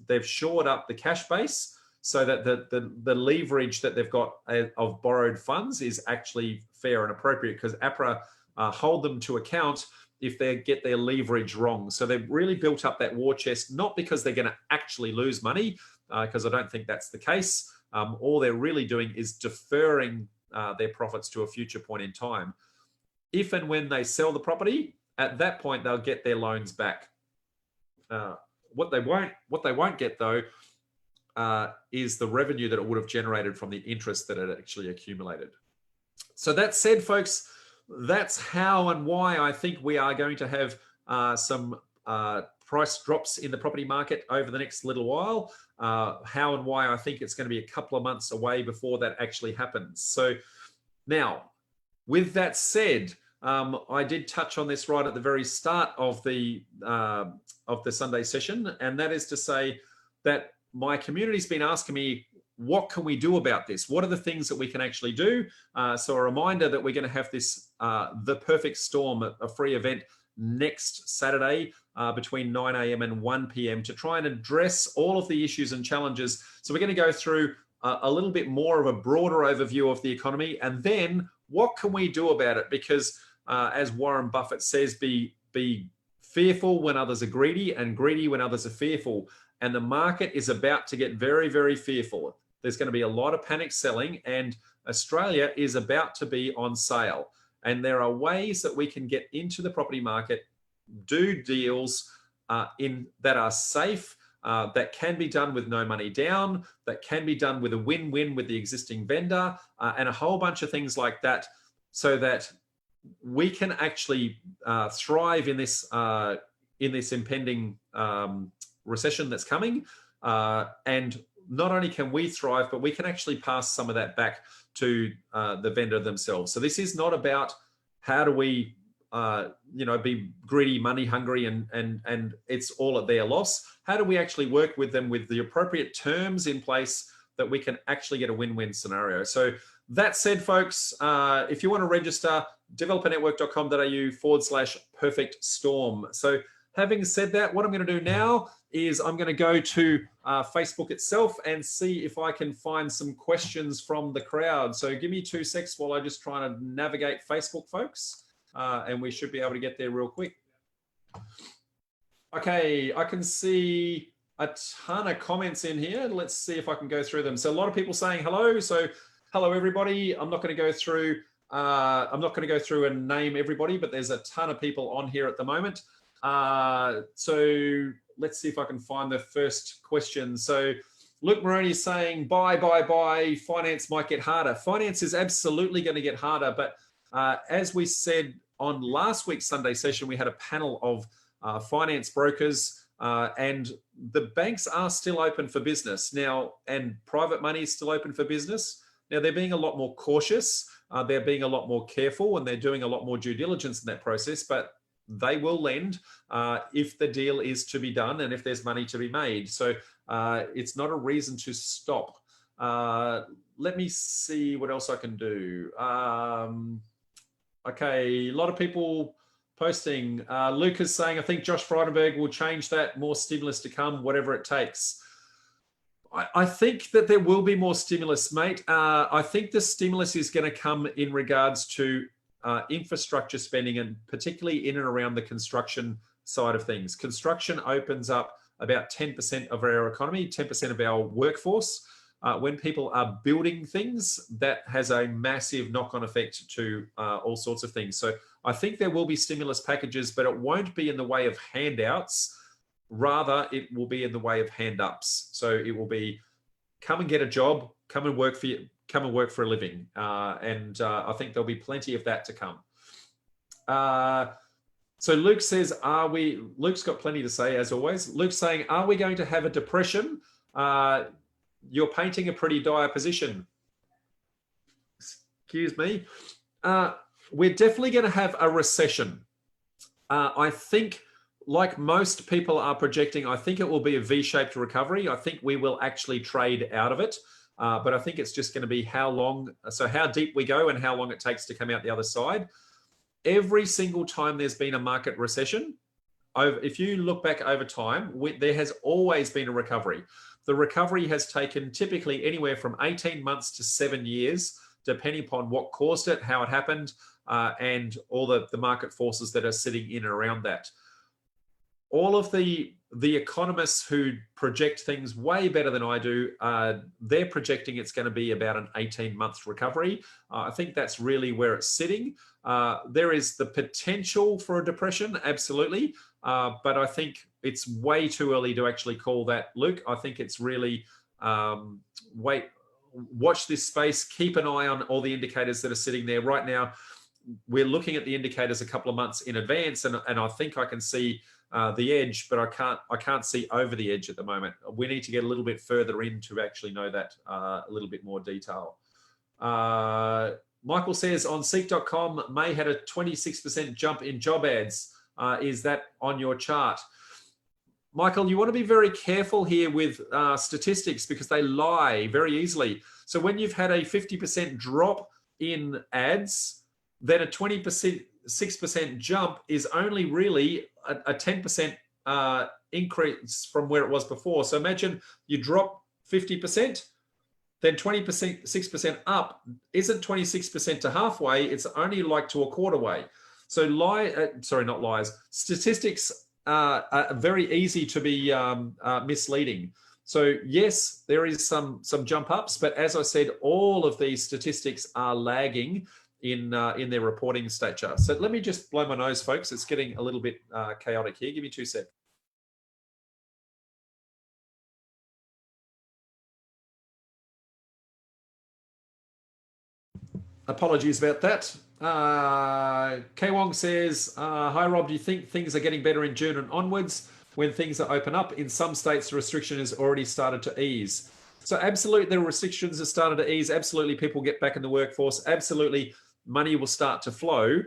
they've shored up the cash base so that the leverage that they've got of borrowed funds is actually fair and appropriate, because APRA hold them to account if they get their leverage wrong. So they've really built up that war chest, not because they're going to actually lose money, because I don't think that's the case. All they're really doing is deferring their profits to a future point in time. If and when they sell the property, at that point, they'll get their loans back. What they won't get though is the revenue that it would have generated from the interest that it actually accumulated. So that said, folks, that's how and why I think we are going to have some price drops in the property market over the next little while. How and why I think it's going to be a couple of months away before that actually happens. So now, with that said, I did touch on this right at the very start of the Sunday session, and that is to say that my community's been asking me, what can we do about this? What are the things that we can actually do? So a reminder that we're going to have this The Perfect Storm, a free event next Saturday between 9 a.m. and 1 p.m. to try and address all of the issues and challenges. So we're going to go through a little bit more of a broader overview of the economy, and then what can we do about it? Because as Warren Buffett says, be fearful when others are greedy and greedy when others are fearful. And the market is about to get very, very fearful. There's going to be a lot of panic selling, and Australia is about to be on sale. And there are ways that we can get into the property market, do deals that are safe, that can be done with no money down, that can be done with a win-win with the existing vendor, and a whole bunch of things like that, so that we can actually thrive in this impending recession that's coming. And not only can we thrive, but we can actually pass some of that back to the vendor themselves. So this is not about how do we be greedy, money hungry, and it's all at their loss. How do we actually work with them with the appropriate terms in place that we can actually get a win-win scenario? So that said, folks, if you want to register, developernetwork.com.au/perfect storm. So having said that, what I'm going to do now is I'm going to go to Facebook itself and see if I can find some questions from the crowd. So give me 2 secs while I just try to navigate Facebook, folks, and we should be able to get there real quick. Okay, I can see a ton of comments in here. Let's see if I can go through them. So a lot of people saying hello. So hello, everybody. I'm not going to go through and name everybody, but there's a ton of people on here at the moment. So let's see if I can find the first question. So Luke Moroney is saying, buy, finance might get harder. Finance is absolutely going to get harder. But as we said on last week's Sunday session, we had a panel of finance brokers, and the banks are still open for business now, and private money is still open for business. Now, they're being a lot more cautious. They're being a lot more careful, and they're doing a lot more due diligence in that process, but they will lend if the deal is to be done and if there's money to be made. So it's not a reason to stop. Let me see what else I can do. Okay, a lot of people posting. Luke is saying, I think Josh Frydenberg will change that, more stimulus to come, whatever it takes. I think that there will be more stimulus, mate. I think the stimulus is going to come in regards to infrastructure spending, and particularly in and around the construction side of things. Construction opens up about 10% of our economy, 10% of our workforce. When people are building things, that has a massive knock-on effect to all sorts of things. So I think there will be stimulus packages, but it won't be in the way of handouts. Rather, it will be in the way of hand-ups. So it will be, come and get a job, come and work for you, come and work for a living. And I think there'll be plenty of that to come. So Luke says, Luke's got plenty to say, as always. Luke's saying, are we going to have a depression? You're painting a pretty dire position. Excuse me. We're definitely going to have a recession. I think, like most people are projecting, I think it will be a V-shaped recovery. I think we will actually trade out of it. But I think it's just going to be how long, so how deep we go and how long it takes to come out the other side. Every single time there's been a market recession, if you look back over time, there has always been a recovery. The recovery has taken typically anywhere from 18 months to 7 years, depending upon what caused it, how it happened, and all the market forces that are sitting in and around that. All of the economists who project things way better than I do, they're projecting it's going to be about an 18-month recovery. I think that's really where it's sitting. There is the potential for a depression, absolutely. but I think it's way too early to actually call that, Luke. I think it's really watch this space, keep an eye on all the indicators that are sitting there right now. We're looking at the indicators a couple of months in advance, and I think I can see the edge, but I can't see over the edge at the moment. We need to get a little bit further in to actually know that a little bit more detail. Michael says on Seek.com, May had a 26% jump in job ads. Is that on your chart? Michael, you want to be very careful here with statistics because they lie very easily. So when you've had a 50% drop in ads, then a 6% jump is only really a 10% increase from where it was before. So imagine you drop 50%, then 20%, 6% up isn't 26% to halfway. It's only like to a quarter way. So statistics are very easy to be misleading. So yes, there is some jump ups, but as I said, all of these statistics are lagging in their reporting stature. So let me just blow my nose, folks. It's getting a little bit chaotic here. Give me 2 seconds. Apologies about that. K Wong says, hi Rob, do you think things are getting better in June and onwards when things are open up? In some states, the restriction has already started to ease. So absolutely, the restrictions have started to ease. Absolutely, people get back in the workforce. Absolutely, money will start to flow,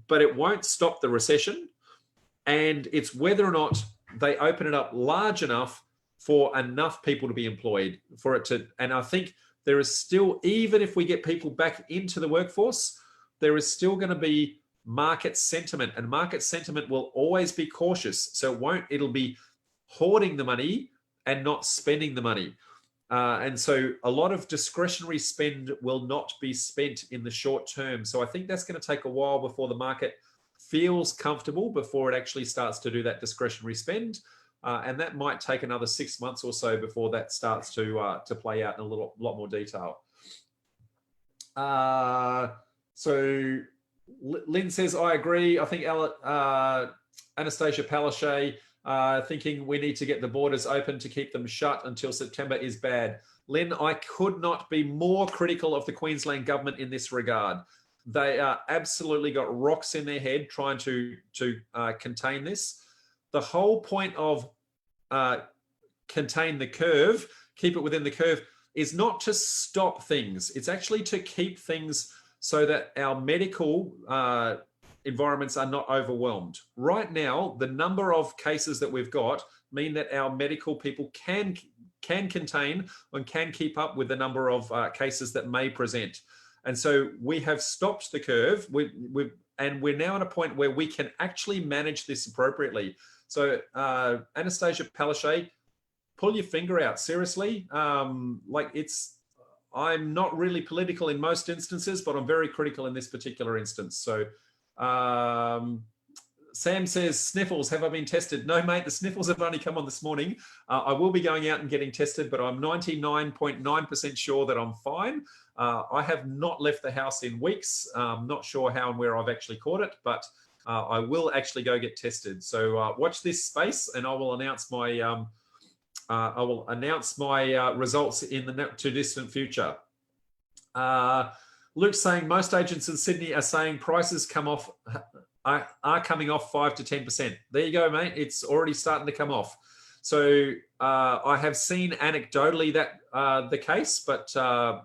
but it won't stop the recession. And it's whether or not they open it up large enough for enough people to be employed for it to, and I think there is still, even if we get people back into the workforce, there is still going to be market sentiment, and market sentiment will always be cautious. So it'll be hoarding the money and not spending the money. And so a lot of discretionary spend will not be spent in the short term. So I think that's going to take a while before the market feels comfortable before it actually starts to do that discretionary spend. And that might take another 6 months or so before that starts to play out in a lot more detail. So Lynn says, I agree. I think Anastasia Palaszczuk thinking we need to get the borders open to keep them shut until September is bad. Lynn, I could not be more critical of the Queensland government in this regard. They absolutely got rocks in their head trying to contain this. The whole point of contain the curve, keep it within the curve, is not to stop things. It's actually to keep things so that our medical environments are not overwhelmed. Right now, the number of cases that we've got mean that our medical people can contain and can keep up with the number of cases that may present. And so we have stopped the curve, and we're now at a point where we can actually manage this appropriately. So Anastasia Palaszczuk, pull your finger out, seriously. I'm not really political in most instances, but I'm very critical in this particular instance. So Sam says, sniffles, have I been tested? No, mate, the sniffles have only come on this morning. I will be going out and getting tested, but I'm 99.9% sure that I'm fine. I have not left the house in weeks. I'm not sure how and where I've actually caught it, but I will actually go get tested. So watch this space, and I will announce my results in the not too distant future. Luke's saying most agents in Sydney are saying prices are coming off 5 to 10%. There you go, mate. It's already starting to come off. So I have seen anecdotally that the case, but I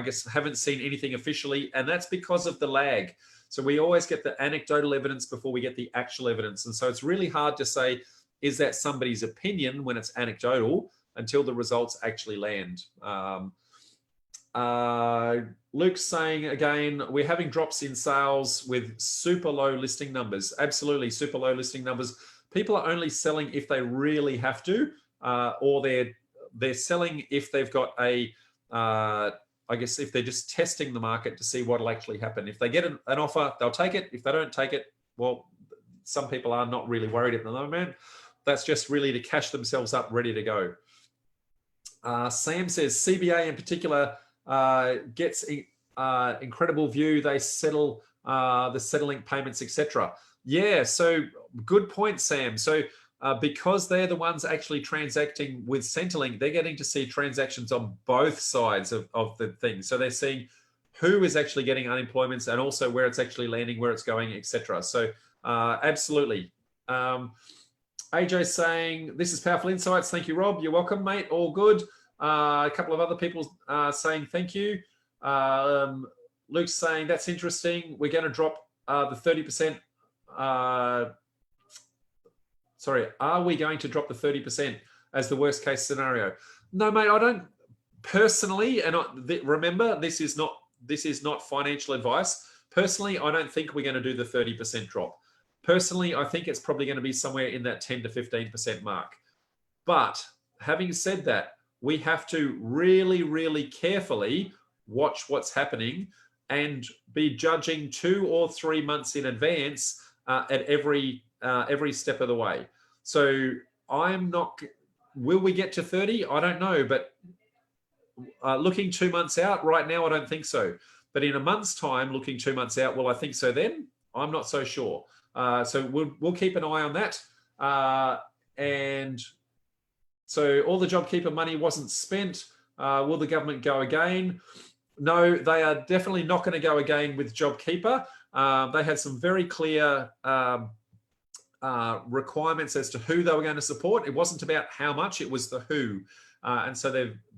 guess haven't seen anything officially, and that's because of the lag. So we always get the anecdotal evidence before we get the actual evidence. And so it's really hard to say, is that somebody's opinion when it's anecdotal until the results actually land. Luke's saying, again, we're having drops in sales with super low listing numbers. Absolutely, super low listing numbers. People are only selling if they really have to, or they're selling if they've got a, I guess if they're just testing the market to see what will actually happen. If they get an offer, they'll take it. If they don't take it, well, some people are not really worried at the moment. That's just really to cash themselves up, ready to go. Sam says, CBA in particular gets incredible view. They settle the settling payments, etc. Yeah, so good point, Sam. So because they're the ones actually transacting with Centrelink, they're getting to see transactions on both sides of the thing. So they're seeing who is actually getting unemployments and also where it's actually landing, where it's going, etc. So absolutely. AJ's saying, this is powerful insights. Thank you, Rob. You're welcome, mate. All good. A couple of other people saying thank you. Luke's saying, that's interesting. We're going to drop the 30%. Sorry, are we going to drop the 30% as the worst case scenario? No, mate, I don't personally, and remember, this is not financial advice. Personally, I don't think we're going to do the 30% drop. Personally, I think it's probably going to be somewhere in that 10 to 15% mark. But having said that, we have to really, really carefully watch what's happening and be judging 2 or 3 months in advance at every step of the way. So I'm not. Will we get to 30? I don't know, but looking 2 months out right now, I don't think so. But in a month's time, looking 2 months out, will I think so then? I'm not so sure. So we'll keep an eye on that. And so all the JobKeeper money wasn't spent. Will the government go again? No, they are definitely not going to go again with JobKeeper. They had some very clear requirements as to who they were going to support. It wasn't about how much, it was the who. And so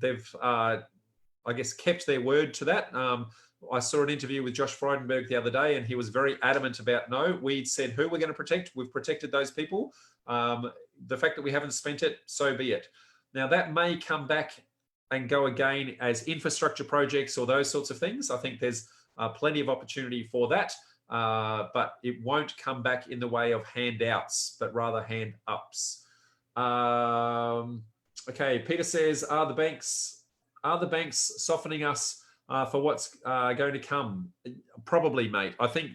they've I guess, kept their word to that. I saw an interview with Josh Frydenberg the other day, and he was very adamant about, no, we said who we're going to protect. We've protected those people. The fact that we haven't spent it, so be it. Now, that may come back and go again as infrastructure projects or those sorts of things. I think there's plenty of opportunity for that, but it won't come back in the way of handouts, but rather hand ups. Okay, Peter says, are the banks softening us for what's going to come? Probably, mate. I think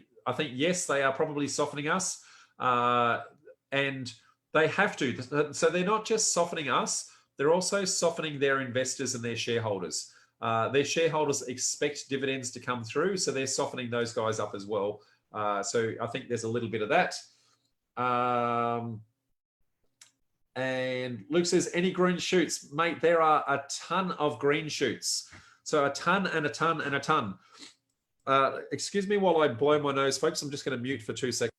yes, they are probably softening us, and they have to. So they're not just softening us; they're also softening their investors and their shareholders. Their shareholders expect dividends to come through, so they're softening those guys up as well. So I think there's a little bit of that. And Luke says, any green shoots? Mate, there are a ton of green shoots. So a ton and a ton and a ton. Excuse me while I blow my nose, folks. I'm just going to mute for 2 seconds.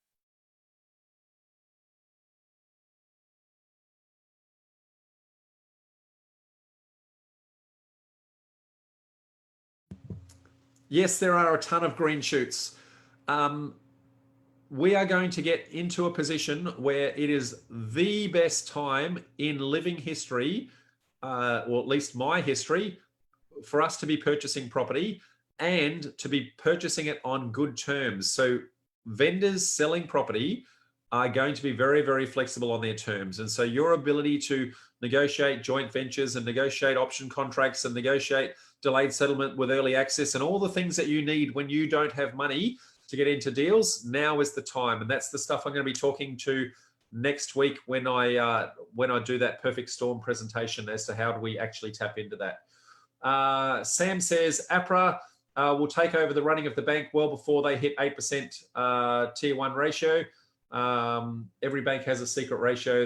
Yes, there are a ton of green shoots. We are going to get into a position where it is the best time in living history, or at least my history, for us to be purchasing property and to be purchasing it on good terms. So vendors selling property are going to be very, very flexible on their terms. And so your ability to negotiate joint ventures and negotiate option contracts and negotiate delayed settlement with early access and all the things that you need when you don't have money to get into deals, now is the time. And that's the stuff I'm going to be talking to next week when I do that perfect storm presentation as to how do we actually tap into that. Sam says APRA will take over the running of the bank well before they hit 8% tier 1 ratio. Every bank has a secret ratio.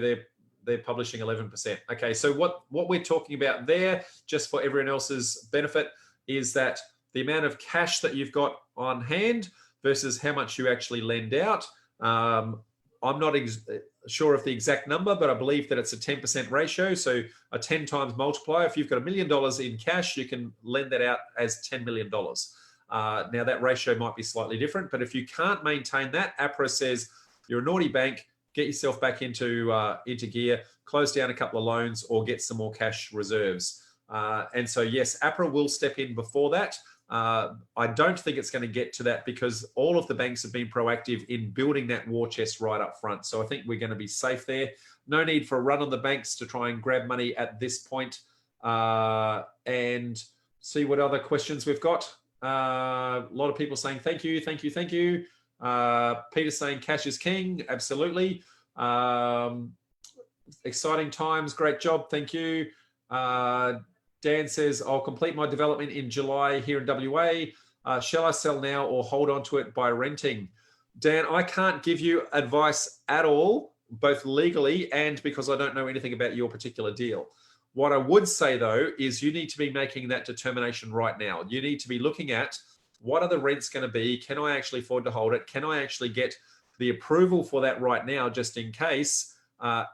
They're publishing 11%. Okay, so what we're talking about there, just for everyone else's benefit, is that the amount of cash that you've got on hand versus how much you actually lend out. I'm not sure of the exact number, but I believe that it's a 10% ratio. So a 10 times multiplier. If you've got $1 million in cash, you can lend that out as $10 million. Now that ratio might be slightly different, but if you can't maintain that, APRA says you're a naughty bank, get yourself back into gear, close down a couple of loans or get some more cash reserves. And so yes, APRA will step in before that. I don't think it's going to get to that because all of the banks have been proactive in building that war chest right up front. So I think we're going to be safe there. No need for a run on the banks to try and grab money at this point. And see what other questions we've got. A lot of people saying thank you, thank you, thank you. Peter saying cash is king. Absolutely. Exciting times. Great job. Thank you. Dan says, I'll complete my development in July here in WA. Shall I sell now or hold on to it by renting? Dan, I can't give you advice at all, both legally and because I don't know anything about your particular deal. What I would say, though, is you need to be making that determination right now. You need to be looking at what are the rents going to be? Can I actually afford to hold it? Can I actually get the approval for that right now, just in case?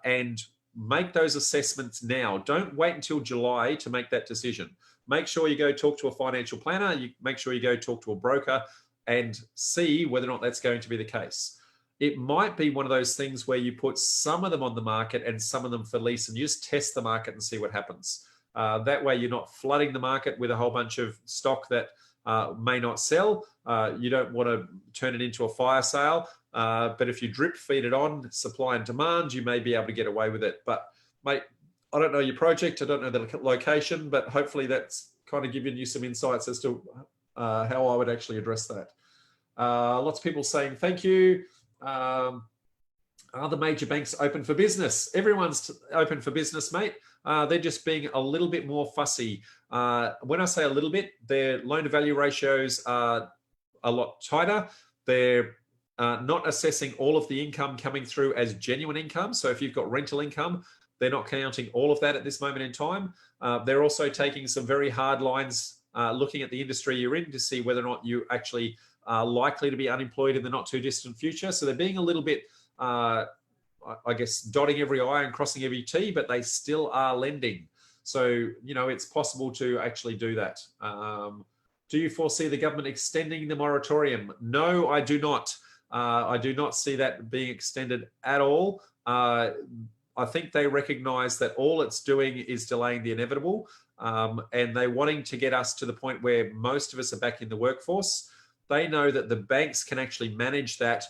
And make those assessments now. Don't wait until July to make that decision. Make sure you go talk to a financial planner. You make sure you go talk to a broker and see whether or not that's going to be the case. It might be one of those things where you put some of them on the market and some of them for lease, and you just test the market and see what happens. That way you're not flooding the market with a whole bunch of stock that may not sell. You don't want to turn it into a fire sale. But if you drip feed it on supply and demand, you may be able to get away with it. But mate, I don't know your project. I don't know the location, but hopefully that's kind of giving you some insights as to how I would actually address that. Lots of people saying thank you. Are the major banks open for business? Everyone's open for business, mate. They're just being a little bit more fussy. When I say a little bit, their loan to value ratios are a lot tighter. They're not assessing all of the income coming through as genuine income. So if you've got rental income, they're not counting all of that at this moment in time. They're also taking some very hard lines, looking at the industry you're in to see whether or not you actually are likely to be unemployed in the not too distant future. So they're being a little bit, I guess, dotting every I and crossing every T, but they still are lending. So, you know, it's possible to actually do that. Do you foresee the government extending the moratorium? No, I do not. I do not see that being extended at all. I think they recognize that all it's doing is delaying the inevitable, and they're wanting to get us to the point where most of us are back in the workforce. They know that the banks can actually manage that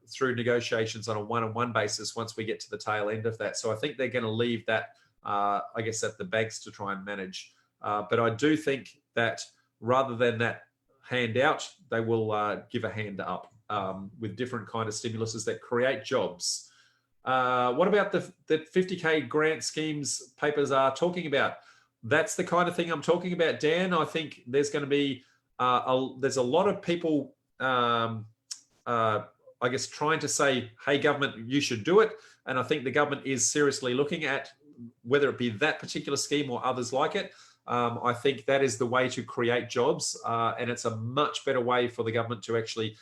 through negotiations on a one-on-one basis once we get to the tail end of that. So I think they're going to leave that, I guess, at the banks to try and manage. But I do think that rather than that handout, they will give a hand up with different kind of stimuluses that create jobs. What about the 50K grant schemes papers are talking about? That's the kind of thing I'm talking about, Dan. I think there's going to be there's a lot of people, I guess, trying to say, hey, government, you should do it. And I think the government is seriously looking at whether it be that particular scheme or others like it. I think that is the way to create jobs. And it's a much better way for the government to actually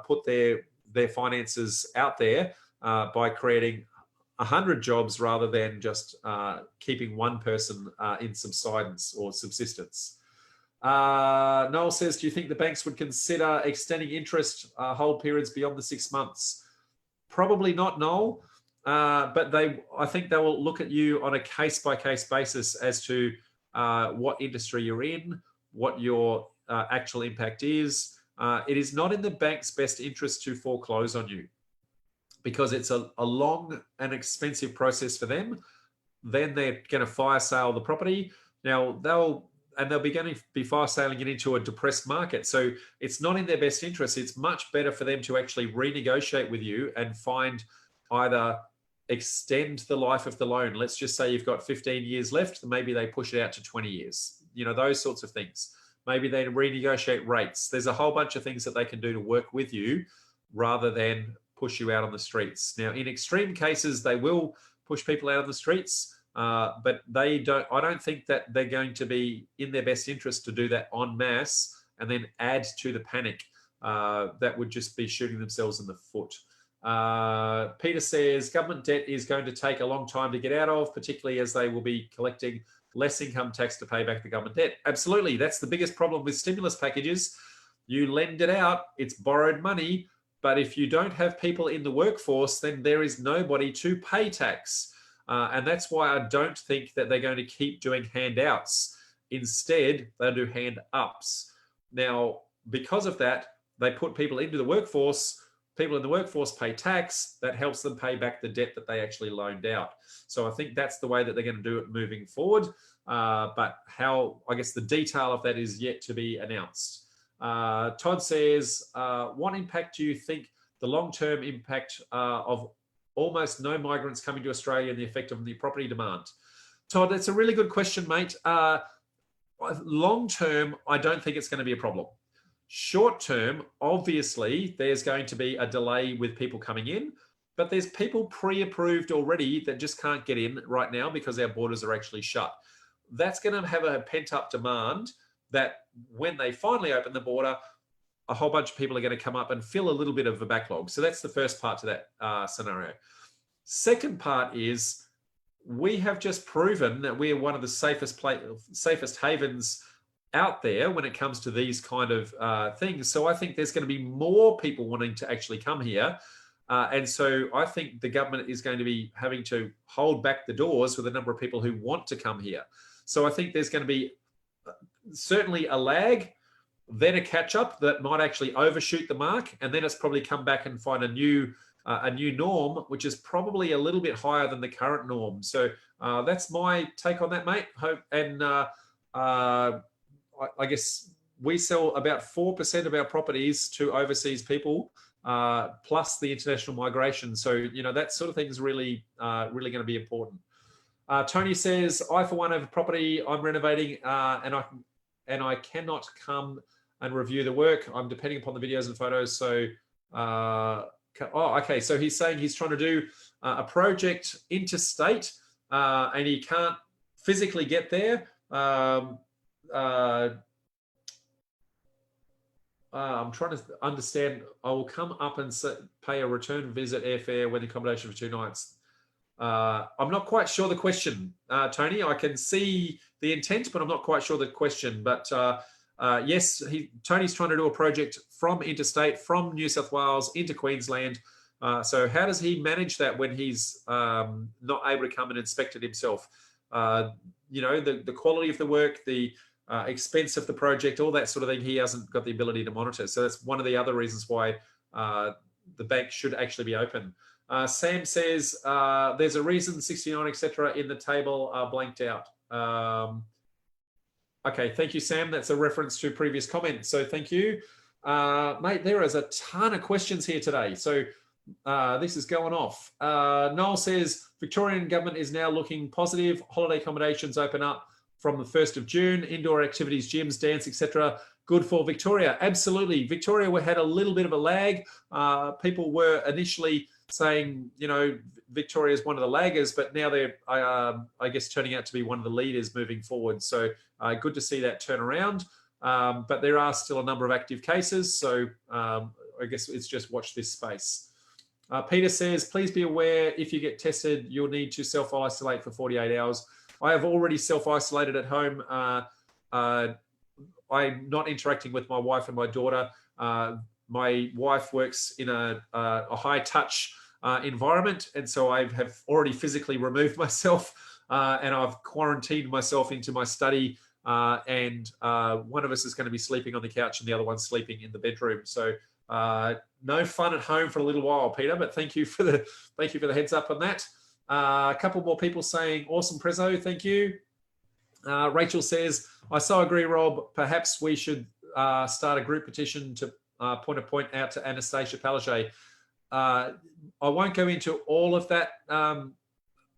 put their finances out there by creating 100 jobs rather than just keeping one person in subsistence or subsistence. Noel says, do you think the banks would consider extending interest hold periods beyond the 6 months? Probably not, Noel. But I think they will look at you on a case-by-case basis as to what industry you're in, what your actual impact is. It is not in the bank's best interest to foreclose on you because it's a long and expensive process for them. Then they're going to fire sale the property. Now, they'll be going to be fire selling it into a depressed market. So it's not in their best interest. It's much better for them to actually renegotiate with you and find either extend the life of the loan. Let's just say you've got 15 years left. Maybe they push it out to 20 years, you know, those sorts of things. Maybe they renegotiate rates. There's a whole bunch of things that they can do to work with you rather than push you out on the streets. Now, in extreme cases, they will push people out on the streets. But I don't think that they're going to be in their best interest to do that en masse and then add to the panic. That would just be shooting themselves in the foot. Peter says, government debt is going to take a long time to get out of, particularly as they will be collecting less income tax to pay back the government debt. Absolutely. That's the biggest problem with stimulus packages. You lend it out, it's borrowed money, but if you don't have people in the workforce, then there is nobody to pay tax. And that's why I don't think that they're going to keep doing handouts. Instead, they'll do hand ups. Now, because of that, they put people into the workforce. People in the workforce pay tax. That helps them pay back the debt that they actually loaned out. So I think that's the way that they're going to do it moving forward. But how, I guess, the detail of that is yet to be announced. Todd says, what impact do you think the long-term impact of almost no migrants coming to Australia and the effect of the property demand? Todd, that's a really good question, mate. Long term, I don't think it's going to be a problem. Short term, obviously, there's going to be a delay with people coming in, but there's people pre-approved already that just can't get in right now because our borders are actually shut. That's going to have a pent-up demand that when they finally open the border, a whole bunch of people are going to come up and fill a little bit of a backlog. So that's the first part to that scenario. Second part is we have just proven that we're one of the safest havens out there when it comes to these kind of things. So I think there's going to be more people wanting to actually come here. And so I think the government is going to be having to hold back the doors with the number of people who want to come here. So I think there's going to be certainly a lag, then a catch up that might actually overshoot the mark, and then it's probably come back and find a new norm, which is probably a little bit higher than the current norm. So that's my take on that, mate. And I guess we sell about 4% of our properties to overseas people, plus the international migration. So, you know, that sort of thing is really going to be important. Tony says, I, for one, have a property I'm renovating and I cannot come and review the work. I'm depending upon the videos and photos. So, okay. So he's saying he's trying to do a project interstate and he can't physically get there. I'm trying to understand. I will come up and pay a return visit airfare when the accommodation for 2 nights. I'm not quite sure the question, Tony. I can see the intent, but I'm not quite sure the question. But yes, Tony's trying to do a project from interstate, from New South Wales into Queensland. So how does he manage that when he's not able to come and inspect it himself? You know, the quality of the work, the expense of the project, all that sort of thing, he hasn't got the ability to monitor. So that's one of the other reasons why the bank should actually be open. Sam says there's a reason 69, etc. in the table are blanked out. Okay, thank you, Sam. That's a reference to previous comments. So thank you. Mate, there is a ton of questions here today. So this is going off. Noel says, Victorian government is now looking positive. Holiday accommodations open up from the 1st of June. Indoor activities, gyms, dance, etc. Good for Victoria. Absolutely. Victoria, we had a little bit of a lag. People were initially saying, you know, Victoria is one of the laggers, but now they're, I guess, turning out to be one of the leaders moving forward. So good to see that turn around. But there are still a number of active cases. So I guess it's just watch this space. Peter says, please be aware if you get tested, you'll need to self-isolate for 48 hours. I have already self-isolated at home. I'm not interacting with my wife and my daughter. My wife works in a high-touch environment, and so I have already physically removed myself, and I've quarantined myself into my study, and one of us is going to be sleeping on the couch and the other one's sleeping in the bedroom. So no fun at home for a little while, Peter, but thank you for the heads up on that. A couple more people saying, awesome prezzo, thank you. Rachel says, I so agree, Rob. Perhaps we should start a group petition to point a point out to Anastasia Palaszczuk. I won't go into all of that,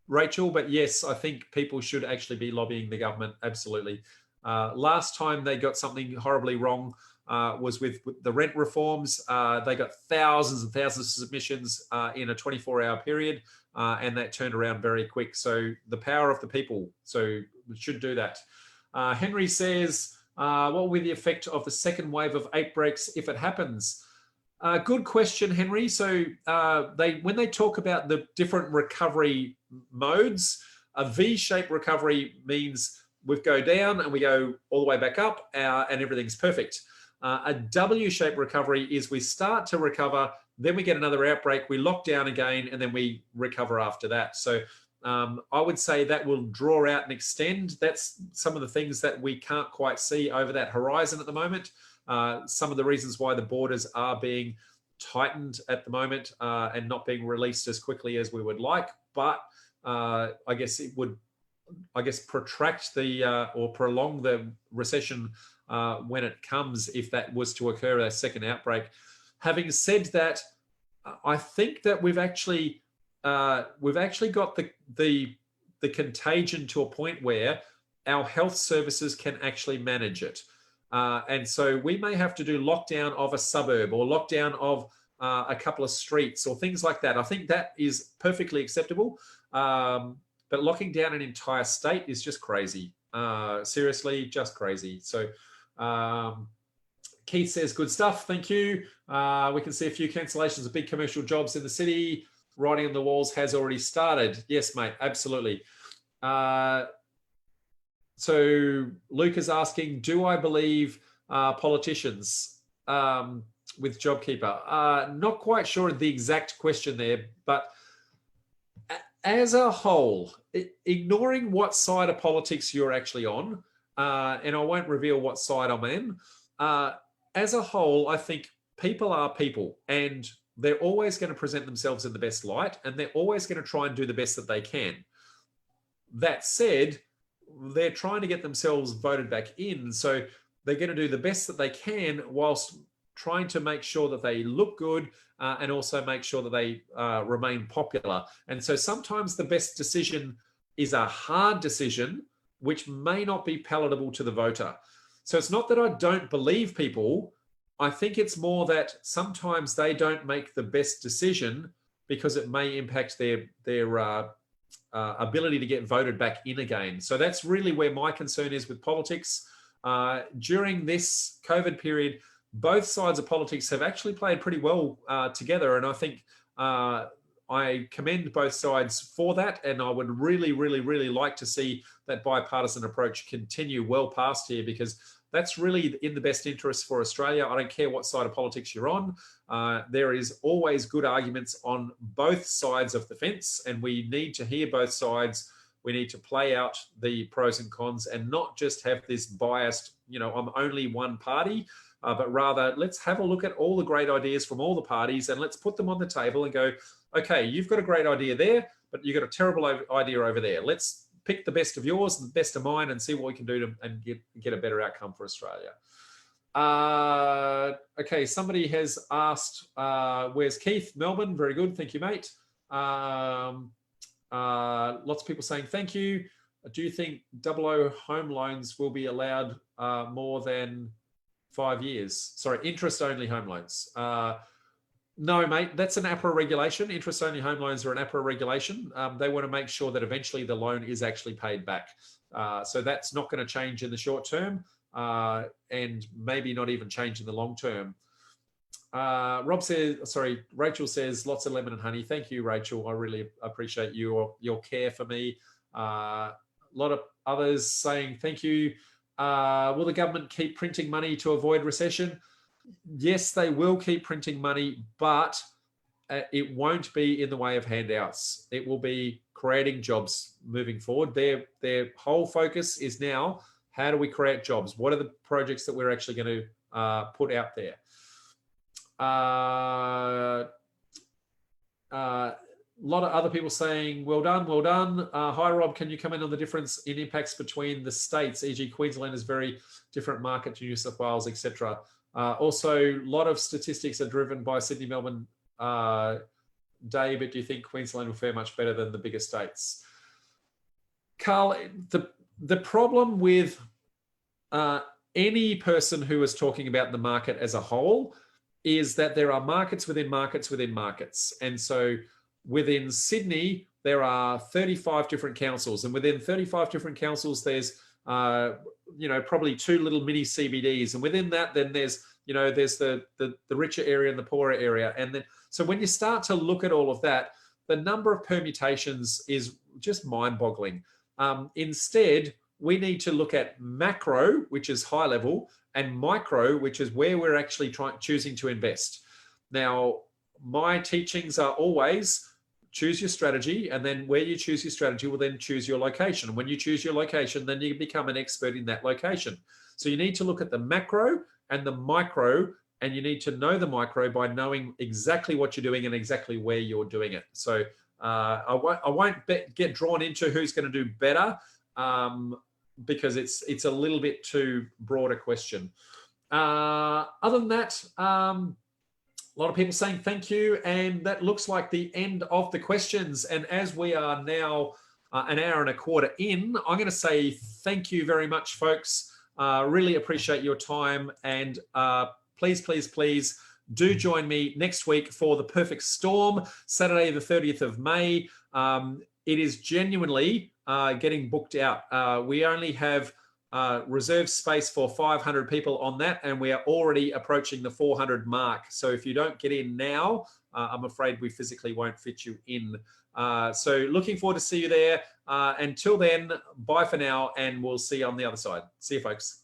Rachel, but yes, I think people should actually be lobbying the government, absolutely. Last time they got something horribly wrong was with the rent reforms. They got thousands and thousands of submissions in a 24-hour period, and that turned around very quick. So the power of the people, so we should do that. Henry says, what will be the effect of the second wave of outbreaks if it happens? Good question, Henry. So when they talk about the different recovery modes, a V-shaped recovery means we go down and we go all the way back up and everything's perfect. A W-shaped recovery is we start to recover, then we get another outbreak, we lock down again, and then we recover after that. So I would say that will draw out and extend. That's some of the things that we can't quite see over that horizon at the moment. Some of the reasons why the borders are being tightened at the moment and not being released as quickly as we would like. But I guess it would, protract or prolong the recession when it comes, if that was to occur, a second outbreak. Having said that, I think that we've actually got the contagion to a point where our health services can actually manage it. And so we may have to do lockdown of a suburb or lockdown of a couple of streets or things like that. I think that is perfectly acceptable. But locking down an entire state is just crazy. Seriously, just crazy. So Keith says, good stuff. Thank you. We can see a few cancellations of big commercial jobs in the city. Writing on the walls has already started. Yes, mate, absolutely. So Luke is asking, do I believe politicians with JobKeeper? Not quite sure of the exact question there, but as a whole, ignoring what side of politics you're actually on, and I won't reveal what side I'm in, as a whole, I think people are people, and they're always going to present themselves in the best light, and they're always going to try and do the best that they can. That said, they're trying to get themselves voted back in, so they're going to do the best that they can whilst trying to make sure that they look good and also make sure that they remain popular. And so sometimes the best decision is a hard decision, which may not be palatable to the voter. So it's not that I don't believe people. I think it's more that sometimes they don't make the best decision because it may impact their ability to get voted back in again. So that's really where my concern is with politics. During this COVID period, both sides of politics have actually played pretty well together. And I think I commend both sides for that. And I would really, really, really like to see that bipartisan approach continue well past here, because that's really in the best interest for Australia. I don't care what side of politics you're on. There is always good arguments on both sides of the fence, and we need to hear both sides. We need to play out the pros and cons and not just have this biased, I'm only one party, but rather let's have a look at all the great ideas from all the parties and let's put them on the table and go, okay, you've got a great idea there, but you've got a terrible idea over there. Let's pick the best of yours and the best of mine and see what we can do and get a better outcome for Australia. Okay, somebody has asked, where's Keith? Melbourne, very good. Thank you, mate. Lots of people saying thank you. Do you think 00 home loans will be allowed more than 5 years? Sorry, interest-only home loans. No, mate, that's an APRA regulation. Interest-only home loans are an APRA regulation. They want to make sure that eventually the loan is actually paid back. So that's not going to change in the short term and maybe not even change in the long term. Rachel says, lots of lemon and honey. Thank you, Rachel. I really appreciate your care for me. A lot of others saying thank you. Will the government keep printing money to avoid recession? Yes, they will keep printing money, but it won't be in the way of handouts. It will be creating jobs moving forward. Their whole focus is now, how do we create jobs? What are the projects that we're actually going to put out there? A lot of other people saying, well done, well done. Hi, Rob, can you comment on the difference in impacts between the states, e.g. Queensland is very different market to New South Wales, etc. Also, a lot of statistics are driven by Sydney, Melbourne, day, but do you think Queensland will fare much better than the bigger states? Carl, the problem with any person who is talking about the market as a whole is that there are markets within markets within markets. And so within Sydney, there are 35 different councils, and within 35 different councils, there's probably 2 little mini CBDs, and within that, then there's the richer area and the poorer area, and then so when you start to look at all of that, the number of permutations is just mind-boggling. Instead, we need to look at macro, which is high level, and micro, which is where we're actually choosing to invest. Now, my teachings are always choose your strategy, and then where you choose your strategy will then choose your location. And when you choose your location, then you become an expert in that location. So you need to look at the macro and the micro, and you need to know the micro by knowing exactly what you're doing and exactly where you're doing it. So I won't get drawn into who's going to do better because it's a little bit too broad a question. Other than that, a lot of people saying thank you, and that looks like the end of the questions. And as we are now an hour and a quarter in, I'm going to say thank you very much, folks. Really appreciate your time, and please, please, please do join me next week for the Perfect Storm, Saturday the 30th of May. It is genuinely getting booked out. We only have reserved space for 500 people on that, and we are already approaching the 400 mark. So if you don't get in now, I'm afraid we physically won't fit you in. So looking forward to see you there. Until then, bye for now, and we'll see you on the other side. See you, folks.